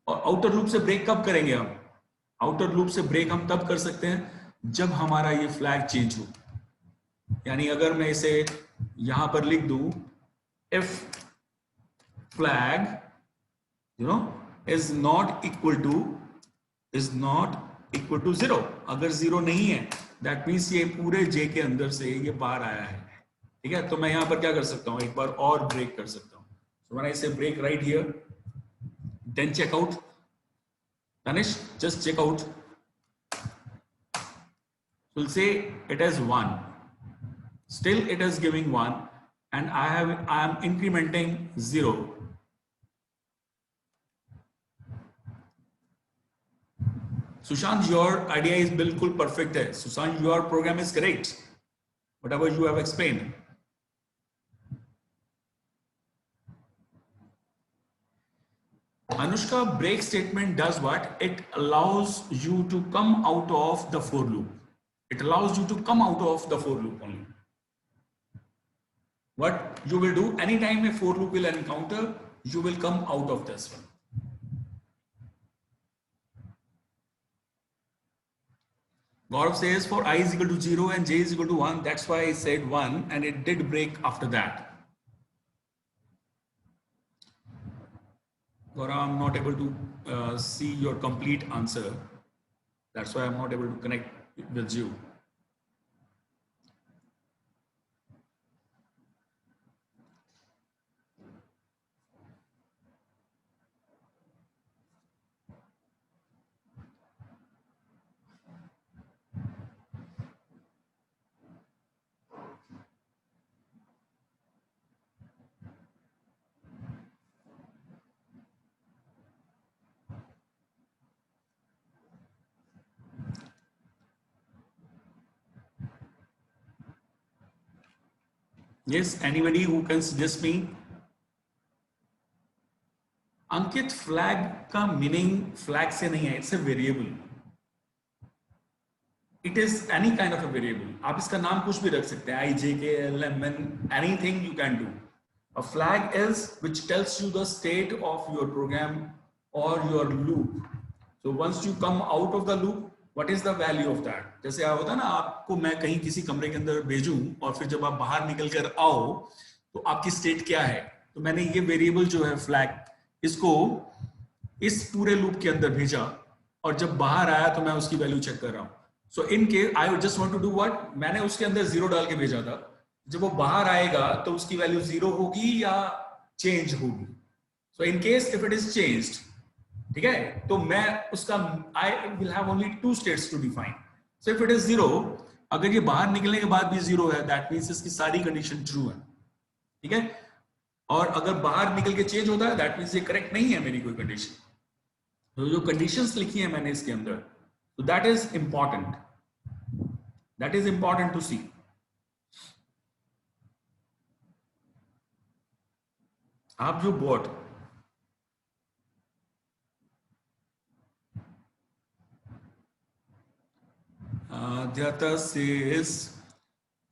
और आउटर लूप से ब्रेक कब करेंगे हम? आउटर लूप से ब्रेक हम तब कर सकते हैं जब हमारा ये फ्लैग चेंज हो। यानी अगर मैं इसे यहां पर लिख दूं, if flag is not equal to 0, अगर 0 नहीं है, दैट मीन्स ये पूरे जे के अंदर से ये बाहर आया है, ठीक है। तो मैं यहां पर क्या कर सकता हूं, एक बार और ब्रेक कर सकता हूं। So when I say break right here, then check out. Tanish, just check out. So we'll say it has 1. Still it is giving 1, and I am incrementing 0. Sushant, your idea is bilkul perfect hai. Sushant, your program is correct. Whatever you have explained. Anushka, break statement does what? It allows you to come out of the for loop. It allows you to come out of the for loop only. What you will do anytime a for loop will encounter, you will come out of this one. Gaurav says for I is equal to 0 and j is equal to 1. That's why I said 1 and it did break after that. Gaurav, I'm not able to see your complete answer. That's why I'm not able to connect with you. Yes, anybody who can suggest me? Ankit flag का meaning flag से नहीं है, it's a variable. It is any kind of a variable. आप इसका नाम कुछ भी रख सकते हैं, I J K L M N, anything you can do. A flag is which tells you the state of your program और your loop. So once you come out of the loop, what is the value of that. जैसे आप होता है ना, आपको मैं कहीं किसी कमरे के अंदर भेजूं और फिर जब आप बाहर निकल कर आओ तो आपकी स्टेट क्या है. तो मैंने ये वेरिएबल जो है फ्लैग, इसको इस पूरे लूप के अंदर भेजा और जब बाहर आया तो मैं उसकी वैल्यू चेक कर रहा हूं. So in case I just want to do what, मैंने उसके अंदर 0 डाल के भेजा था. जब वो बाहर आएगा तो उसकी वैल्यू 0 होगी या चेंज होगी. So in case if it is changed, ठीक है, तो मैं उसका I will have only 2 states to define. So if it is 0, अगर ये बाहर निकलने के बाद भी 0 है, दैट मींस इसकी सारी कंडीशन ट्रू है. ठीक है. और अगर बाहर निकल के चेंज होता है, दैट मींस ये करेक्ट नहीं है मेरी कोई कंडीशन. तो जो कंडीशंस लिखी है मैंने इसके अंदर, तो that is important. That is important to see. आप जो बॉट Dhyata says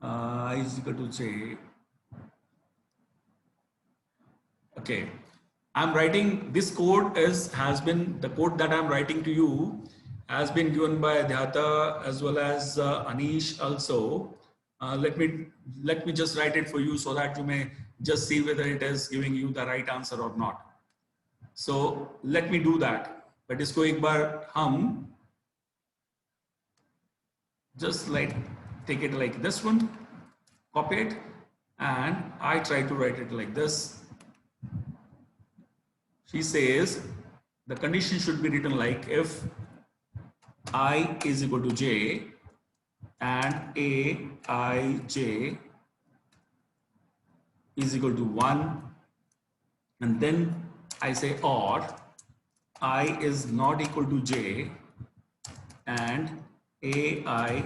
is equal to say, okay, I'm writing this code has been the code that I'm writing to you has been given by Dhyata as well as Anish also. Let me just write it for you so that you may just see whether it is giving you the right answer or not. So let me do that. But इसको एक बार हम just like take it like this one, copy it, and I try to write it like this. She says the condition should be written like if I is equal to j and aij is equal to 1, and then I say or I is not equal to j and aij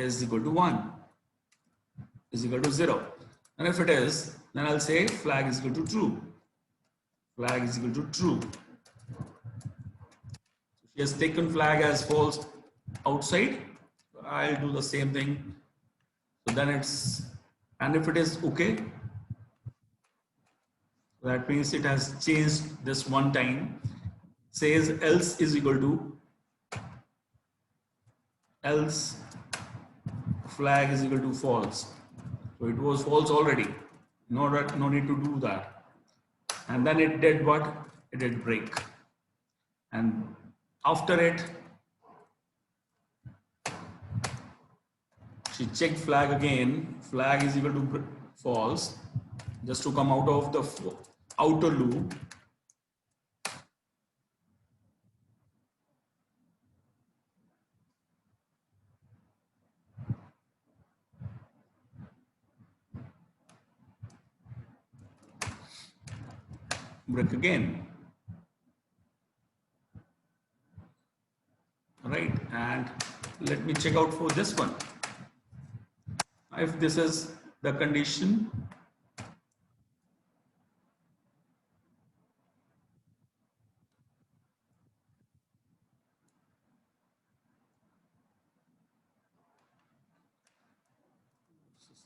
is equal to 1 is equal to 0. And if it is, then I'll say flag is equal to true. Flag is equal to true. She has taken flag as false outside. I'll do the same thing. So then it's, and if it is okay, that means it has changed this one time. Says else is equal to, else flag is equal to false. So it was false already. No need to do that. And then it did what? It did break. And after it, she checked flag again. Flag is equal to false, just to come out of the outer loop. Break again. let me check out for this one. If this is the condition,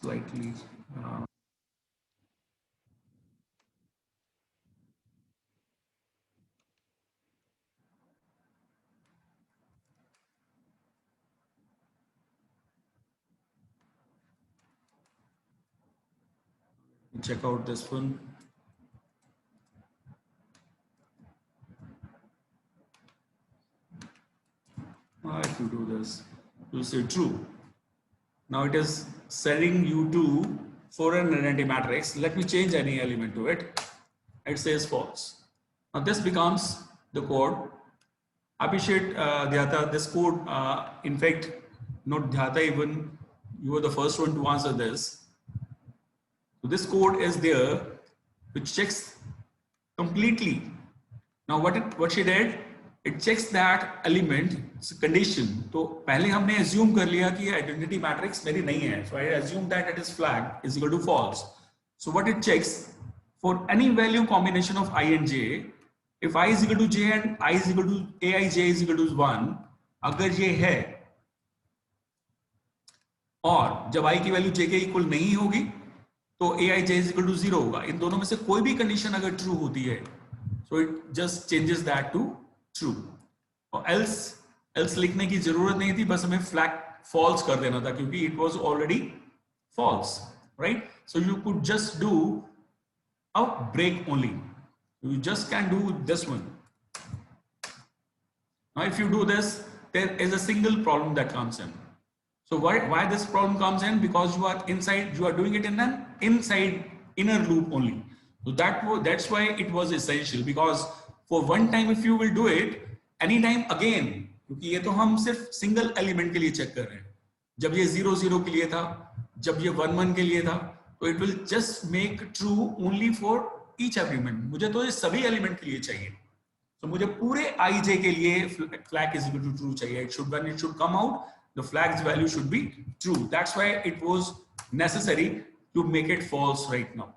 slightly check out this one. If you do this, you say true. Now it is sending you to foreign identity matrix. Let me change any element to it. It says false. Now this becomes the code. Appreciate Dhyata, this code, in fact, not Dhyata even, you were the first one to answer this. So this code is there, which checks completely. Now what she did, it checks that element condition. तो पहले हमने assume कर लिया कि identity matrix मेरी नहीं है. So I assume that it is flag is equal to false. So what it checks for any value combination of I and j, if I is equal to j and I is equal to aij is equal to 1, अगर ये है और जब I की value j के equal नहीं होगी तो aij is equal to 0 होगा. इन दोनों में से कोई भी कंडीशन अगर ट्रू होती है, so it just changes that to true. और else लिखने की जरूरत नहीं थी, बस हमें फ्लैग false कर देना था क्योंकि it was already false, right? So you could just do a break only. You just can do this one. Now if you do this, there is a single problem that comes in. So why this problem comes in? Because you are doing it in an inner loop only. So that's why it was essential, because for one time if you will do it anytime again, क्योंकि ये तो हम सिर्फ single element के लिए check कर रहे हैं. जब ये 0 0 के लिए था, जब ये 1 1 के लिए था, तो it will just make true only for each element. मुझे तो ये सभी एलिमेंट के लिए चाहिए. तो मुझे पूरे आई के लिए flag is equal to true चाहिए. When it should come out, the flag's value should be true. That's why it was necessary to make it false right now,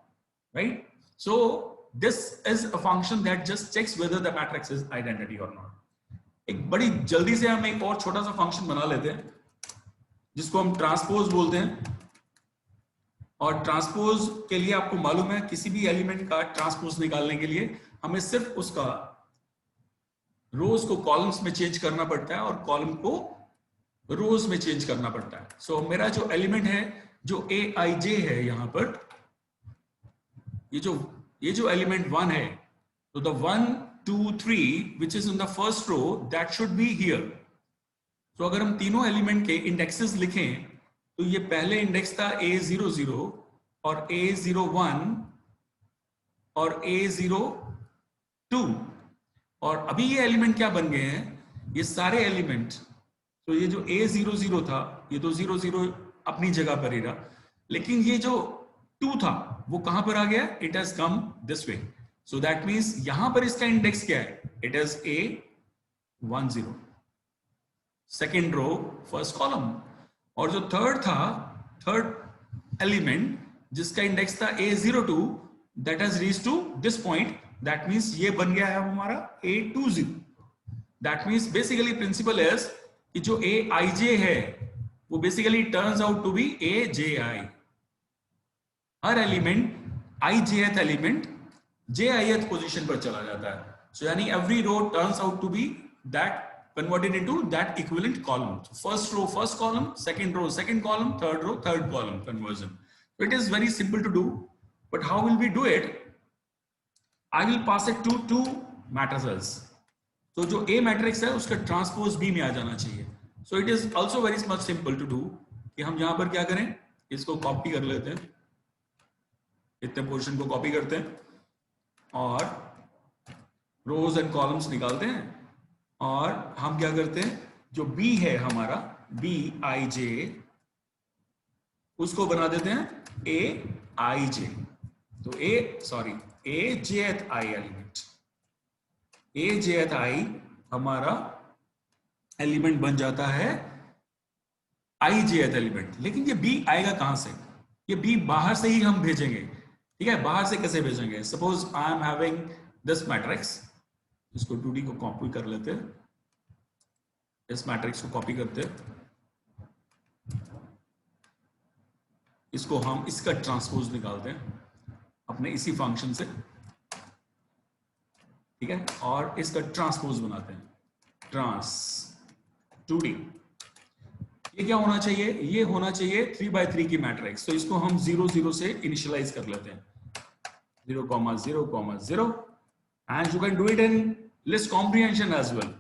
right? So this is a function that just checks whether the matrix is identity or not. एक बड़ी जल्दी से हम एक और छोटा सा function बना लेते हैं जिसको हम ट्रांसपोज बोलते हैं. और ट्रांसपोज के लिए आपको मालूम है किसी भी एलिमेंट का ट्रांसपोज निकालने के लिए हमें सिर्फ उसका रोज को कॉलम्स में चेंज करना पड़ता है और कॉलम को रोज में चेंज करना पड़ता है. सो मेरा जो एलिमेंट है, जो aij है यहां पर, ये जो एलिमेंट 1 है, तो the 1 2 3 which is in the first row that should be here. तो अगर हम तीनों एलिमेंट के इंडेक्सेस लिखें तो ये पहले इंडेक्स था a00 और a01 और a02, और अभी ये एलिमेंट क्या बन गए हैं, ये सारे एलिमेंट. तो ये जो a00 था ये तो 00 अपनी जगह पर ही रहा, लेकिन ये जो 2 था वो कहां पर आ गया, it has come this way. So that means यहां पर इसका इंडेक्स क्या है, it is a10, second row first column. और जो थर्ड एलिमेंट जिसका इंडेक्स था a02, that has reached to this point. That means ये बन गया है हमारा a20. That means basically principle is कि जो aij है वो basically turns out to be aji. हर element ijth element jith position पर चला जाता है. सो यानी every row turns out to be that converted into that equivalent column. So first row first column, second row second column, third row third column conversion. So it is very simple to do, but how will we do it? I will pass it to two matrices. तो जो A matrix है उसका transpose B में आ जाना चाहिए. So it is also very much simple to do कि हम यहां पर क्या करें, इसको कॉपी कर लेते हैं, इतने पोर्शन को कॉपी करते हैं और रोज एंड कॉलम्स निकालते हैं, और हम क्या करते हैं, जो B है हमारा Bij उसको बना देते हैं Aij. तो ajth I element, ajth I हमारा एलिमेंट बन जाता है ijth एलिमेंट, लेकिन ये b आएगा कहां से? ये b बाहर से ही हम भेजेंगे, ठीक है? बाहर से कैसे भेजेंगे? Suppose I am having this matrix, इसको 2D को कॉपी कर लेते हैं, इस मैट्रिक्स को कॉपी करते हैं, इसको हम इसका ट्रांसपोज निकालते हैं अपने इसी फंक्शन से, ठीक है? और इसका ट्रांसपोज बनाते हैं, ट्रांस 2D। ये क्या होना चाहिए? ये होना चाहिए 3x3 की मैट्रिक्स। तो इसको हम 0 0 से इनिशियलाइज कर लेते हैं, 0 0 0 and you can do it in list comprehension as well,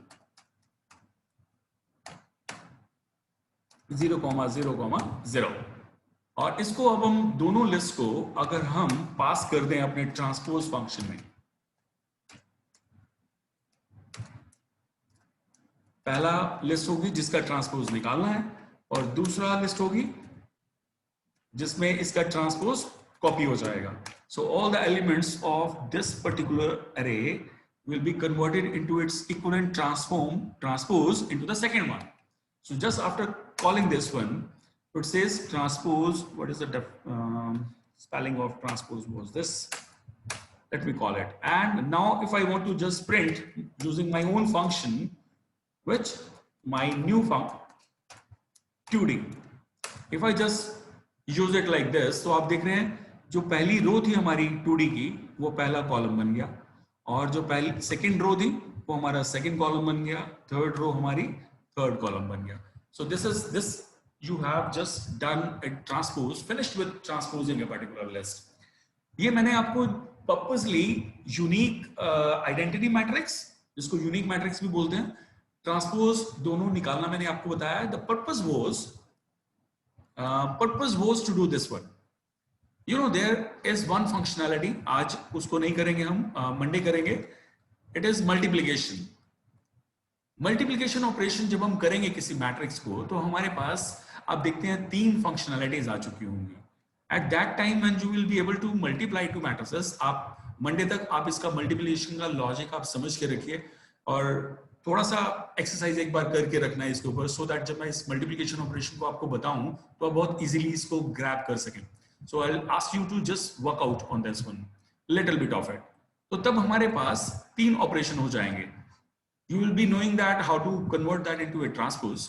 0 0 0। और इसको अब हम दोनों लिस्ट को अगर हम पास कर दें अपने ट्रांसपोज फंक्शन में, पहला लिस्ट होगी जिसका ट्रांसपोज निकालना है, और दूसरा लिस्ट होगी जिसमें इसका ट्रांसपोज कॉपी हो जाएगा। So all the elements of this particular अरे will be converted into its equivalent transpose into the second one. So just after calling this one, it says transpose. What is the spelling of transpose was this? Let me call it. And now if I want to just print using my own function, which my new function 2D, if I just use it like this, तो आप देख रहे हैं जो पहली रो थी हमारी 2D की वो पहला कॉलम बन गया, और जो पहली सेकंड रो थी वो हमारा सेकंड कॉलम बन गया, थर्ड रो हमारी थर्ड कॉलम बन गया। So this you have just done a transpose, finished with transposing a particular list. ये मैंने आपको purposely unique identity matrix, जिसको unique matrix भी बोलते हैं, transpose दोनों निकालना मैंने आपको बताया है। The purpose was to do this one. You know, there is one functionality, आज उसको नहीं करेंगे हम, मंडे करेंगे। It is multiplication. Multiplication operation जब हम करेंगे किसी मैट्रिक्स को, तो हमारे पास आप देखते हैं 3 फंक्शनैलिटीज आ चुकी होंगी। At that time when you will be able to multiply two matrices, आप मंडे तक आप इसका मल्टीप्लिकेशन का लॉजिक आप समझ के रखिए, और थोड़ा सा एक्सरसाइज एक बार करके रखना है इसके ऊपर, सो दैट जब मैं इस मल्टीप्लिकेशन ऑपरेशन को आपको बताऊं तो आप बहुत इजीली इसको ग्रैब कर सकें। So I will ask you to just work out on this one, little bit of it. तो तब हमारे पास 3 ऑपरेशन हो जाएंगे। You will be knowing that how to convert that into a transpose.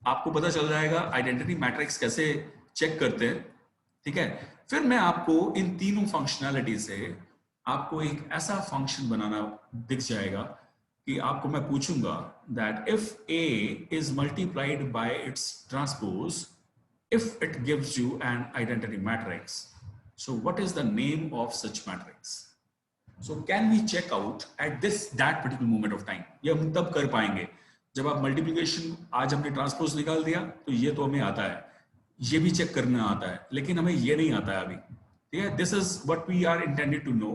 आपको पता चल जाएगा आइडेंटिटी मैट्रिक्स कैसे चेक करते हैं, ठीक है? फिर मैं आपको इन तीनों फंक्शनैलिटी से आपको एक ऐसा फंक्शन बनाना दिख जाएगा कि आपको मैं पूछूंगा that if A is multiplied by its transpose, if it gives you an identity matrix, so what is the name of such matrix? So can we check out at that particular moment of time? ये हम तब कर पाएंगे जब आप multiplication, आज हमने transpose निकाल दिया तो ये तो हमें आता है, ये भी चेक करना आता है, लेकिन हमें ये नहीं आता है अभी, ठीक है? This is what we are intended to know.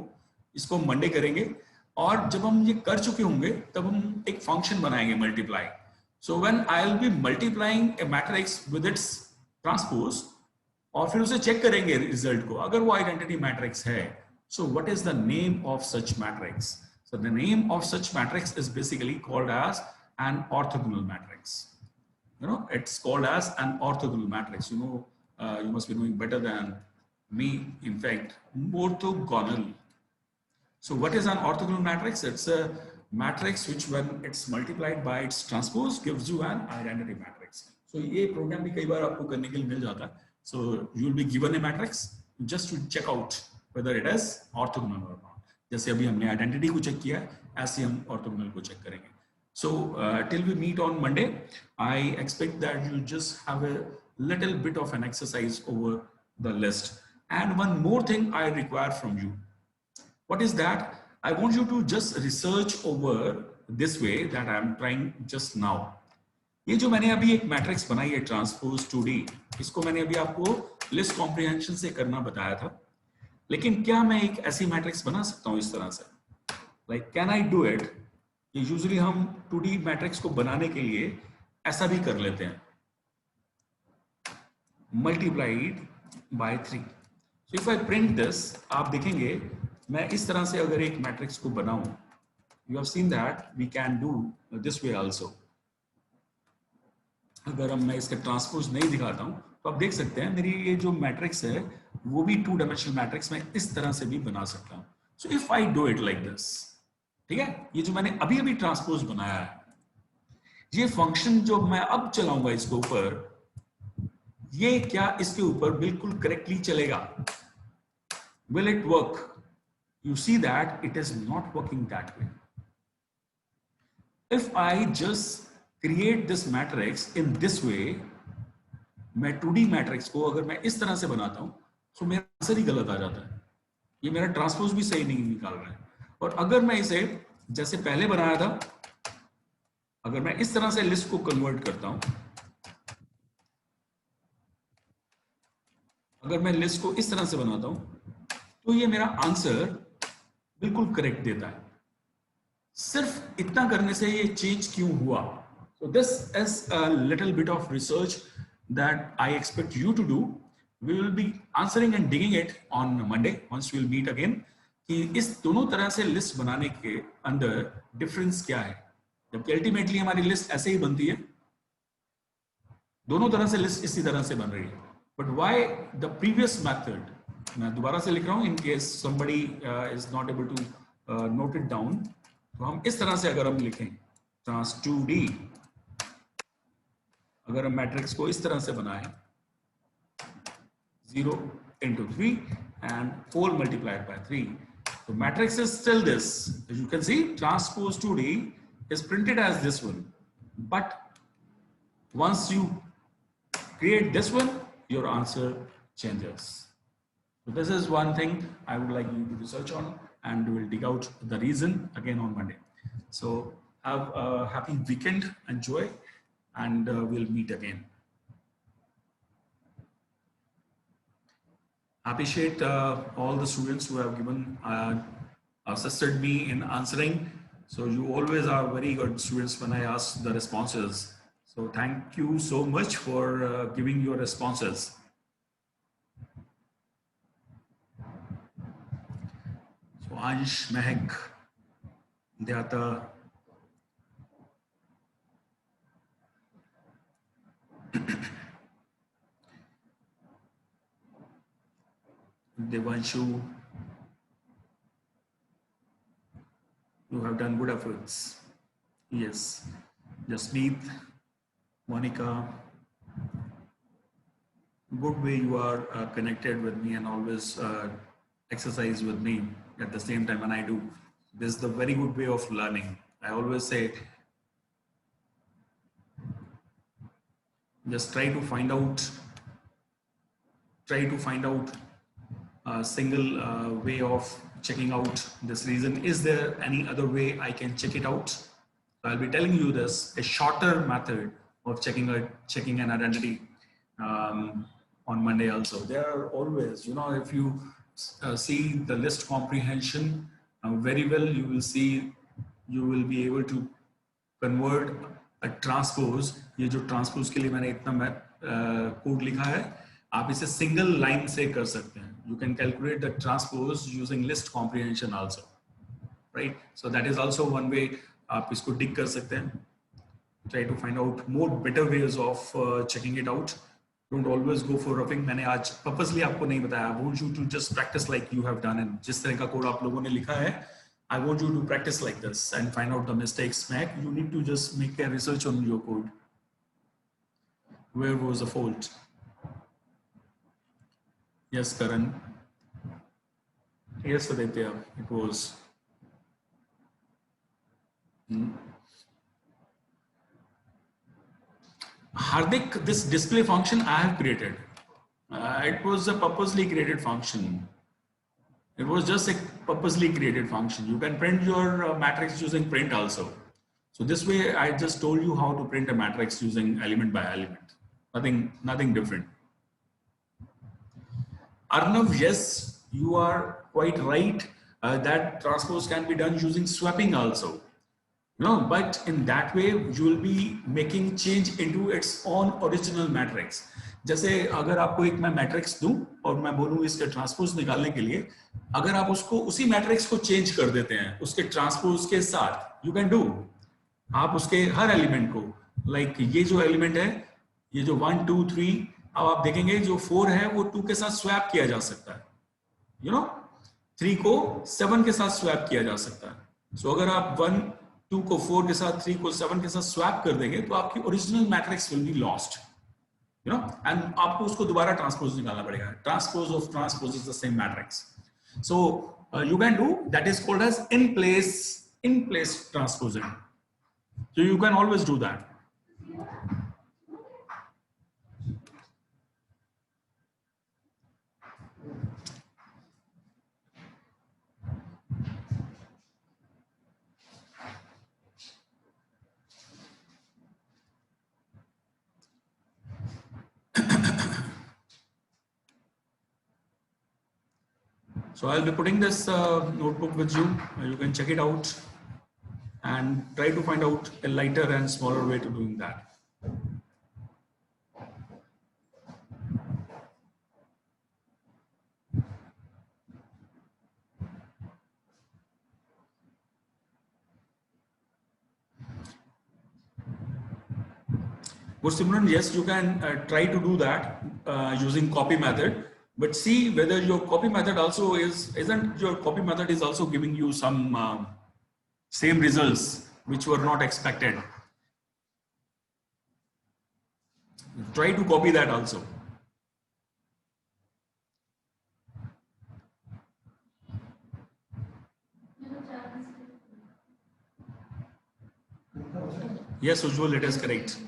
इसको मंडे करेंगे, और जब हम ये कर चुके होंगे तब हम एक फंक्शन बनाएंगे multiply. So when I will be multiplying A matrix with its transpose, और फिर उसे चेक करेंगे रिजल्ट को, अगर वो आइडेंटिटी मैट्रिक्स है। So what is the name of such matrix? So the name of such matrix is basically called as an orthogonal matrix. You know, it's called as an orthogonal matrix. You know, you must be knowing better than me. In fact, orthogonal. So what is an orthogonal matrix? It's a matrix which, when it's multiplied by its transpose, gives you an identity matrix. So ये program भी कई बार आपको करने के लिए मिल जाता है. So you will be given a matrix just to check out whether it is orthogonal or not. जैसे अभी हमने आइडेंटिटी को चेक किया, ऐसे हम ऑर्थोगोनल को चेक करेंगे। So till we meet on Monday, I expect that you just have a little bit of an exercise over the list. And one more thing I require from you. What is that? I want you to just research over this way that I am trying just now. ये जो मैंने अभी एक matrix बनाई है transpose 2D, इसको मैंने अभी आपको लिस्ट कॉम्प्रिहेंशन से करना बताया था, लेकिन क्या मैं एक ऐसी मैट्रिक्स बना सकता हूं इस तरह से? Like can I do it? Usually हम 2D मैट्रिक्स को बनाने के लिए ऐसा भी कर लेते हैं, multiplied by 3। So if I print this, आप देखेंगे मैं इस तरह से अगर एक मैट्रिक्स को बनाऊं, you have seen that we can do this way also. अगर हम मैं इसका ट्रांसपोज नहीं दिखाता हूं तो आप देख सकते हैं मेरी ये जो मैट्रिक्स है वो भी 2 डायमेंशनल मैट्रिक्स मैं इस तरह से भी बना सकता हूं. So if I do it like this, ठीक है, ये जो मैंने अभी अभी ट्रांसपोज बनाया है, ये फंक्शन जो मैं अब चलाऊंगा इसके ऊपर, ये क्या इसके ऊपर बिल्कुल करेक्टली चलेगा? Will it work? You see that it is not working that way. If I just create this matrix in this way, मैं 2D मैट्रिक्स को अगर मैं इस तरह से बनाता हूं तो मेरा आंसर ही गलत आ जाता है. ये मेरा ट्रांसपोज भी सही नहीं निकाल रहा है. और अगर मैं इसे जैसे पहले बनाया था, अगर मैं इस तरह से लिस्ट को कन्वर्ट करता हूं, अगर मैं लिस्ट को इस तरह से बनाता हूं तो ये मेरा आंसर बिल्कुल करेक्ट देता है. सिर्फ इतना करने से ये चेंज क्यों हुआ? So this is a little bit of research that I expect you to do. We will be answering and digging it on Monday once we'll meet again. कि इस दोनों तरह से लिस्ट बनाने के अंदर डिफरेंस क्या है, जबकि अल्टीमेटली हमारी लिस्ट ऐसे ही बनती है, दोनों तरह से लिस्ट इसी तरह से बन रही है. But why the previous method, मैं दोबारा से लिख रहा हूं in case somebody is not able to note it down. तो हम इस तरह से अगर हम लिखें trans 2D, अगर हम मैट्रिक्स को इस तरह से बनाएं 0 into 3 and 4 multiplied by 3, so matrix is still this. As you can see, transpose 2D is printed as this one, but once you create this one, your answer changes. So this is one thing I would like you to research on, and we will dig out the reason again on Monday. So have a happy weekend, enjoy, and we'll meet again. I appreciate all the students who have given assisted me in answering. So you always are very good students when I ask the responses. So thank you so much for giving your responses. So Ansh, Mehak, Dhyata, Devanshu, you have done good efforts. Yes, Jasmeet, Monica, good way you are connected with me and always exercise with me at the same time when I do. This is the very good way of learning. I always say, just try to find out a single way of checking out this reason. Is there any other way I can check it out? So I'll be telling you this, a shorter method of checking an identity on Monday also. There are always, you know, if you see the list comprehension very well, you will see, you will be able to convert a transpose. ये जो transpose के लिए मैंने इतना code लिखा है, आप इसे single line से कर सकते हैं. You can calculate the transpose using list comprehension also, right? So that is also one way आप इसको dig कर सकते हैं. Try to find out more better ways of checking it out. Don't always go for roughing. मैंने आज purposely आपको नहीं बताया. I want you to just practice like you have done, and जिस तरह का कोड आप लोगों ने लिखा है, I want you to practice like this and find out the mistakes. Mac, you need to just make a research on your code. Where was the fault? Yes, Karan. Yes, Aditya, it was. Hardik, this display function I have created. It was a purposely created function. It was just a purposely created function. You can print your matrix using print also. So this way, I just told you how to print a matrix using element by element. Nothing different. Arnav, yes, you are quite right. That transpose can be done using swapping also. No, but in that way, you will be making change into its own original matrix. जैसे अगर आपको एक मैं matrix दूं और मैं बोलूं इसके ट्रांसपोज निकालने के लिए, अगर आप उसको उसी मैट्रिक्स को चेंज कर देते हैं उसके ट्रांसपोज के साथ, यू कैन डू. आप उसके हर एलिमेंट को, लाइक ये जो एलिमेंट है, ये जो 1 2 3, अब आप देखेंगे जो 4 है वो 2 के साथ स्वैप किया जा सकता है, यू नो 3 को 7 के साथ स्वैप किया जा सकता है। सो अगर आप 1 2 को 4 के साथ, 3 को 7 के साथ स्वैप कर देंगे तो आपकी original matrix will be lost, you know, and आपको उसको दोबारा ट्रांसपोज निकालना पड़ेगा। Transpose of transpose is the same matrix. So you can do that is called as in place transposing. So you can always do that. So I'll be putting this notebook with you. You can check it out and try to find out a lighter and smaller way to doing that. Good, Simran, yes, you can try to do that using copy method, but see whether your copy method also isn't your copy method is also giving you some same results which were not expected. Try to copy that also. Yes, Ujjwal, it is correct.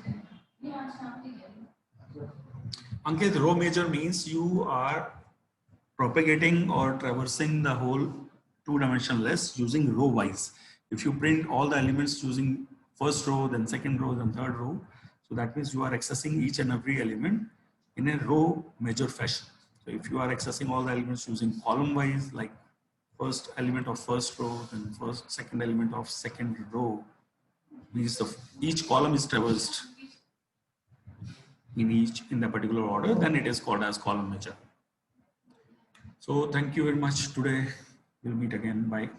Ankit, row major means you are propagating or traversing the whole two-dimensional list using row wise. If you print all the elements using first row, then second row, then third row, so that means you are accessing each and every element in a row major fashion. So if you are accessing all the elements using column wise, like first element of first row, then second element of second row, means each column is traversed in the particular order, then it is called as column major. So thank you very much today. We'll meet again. Bye.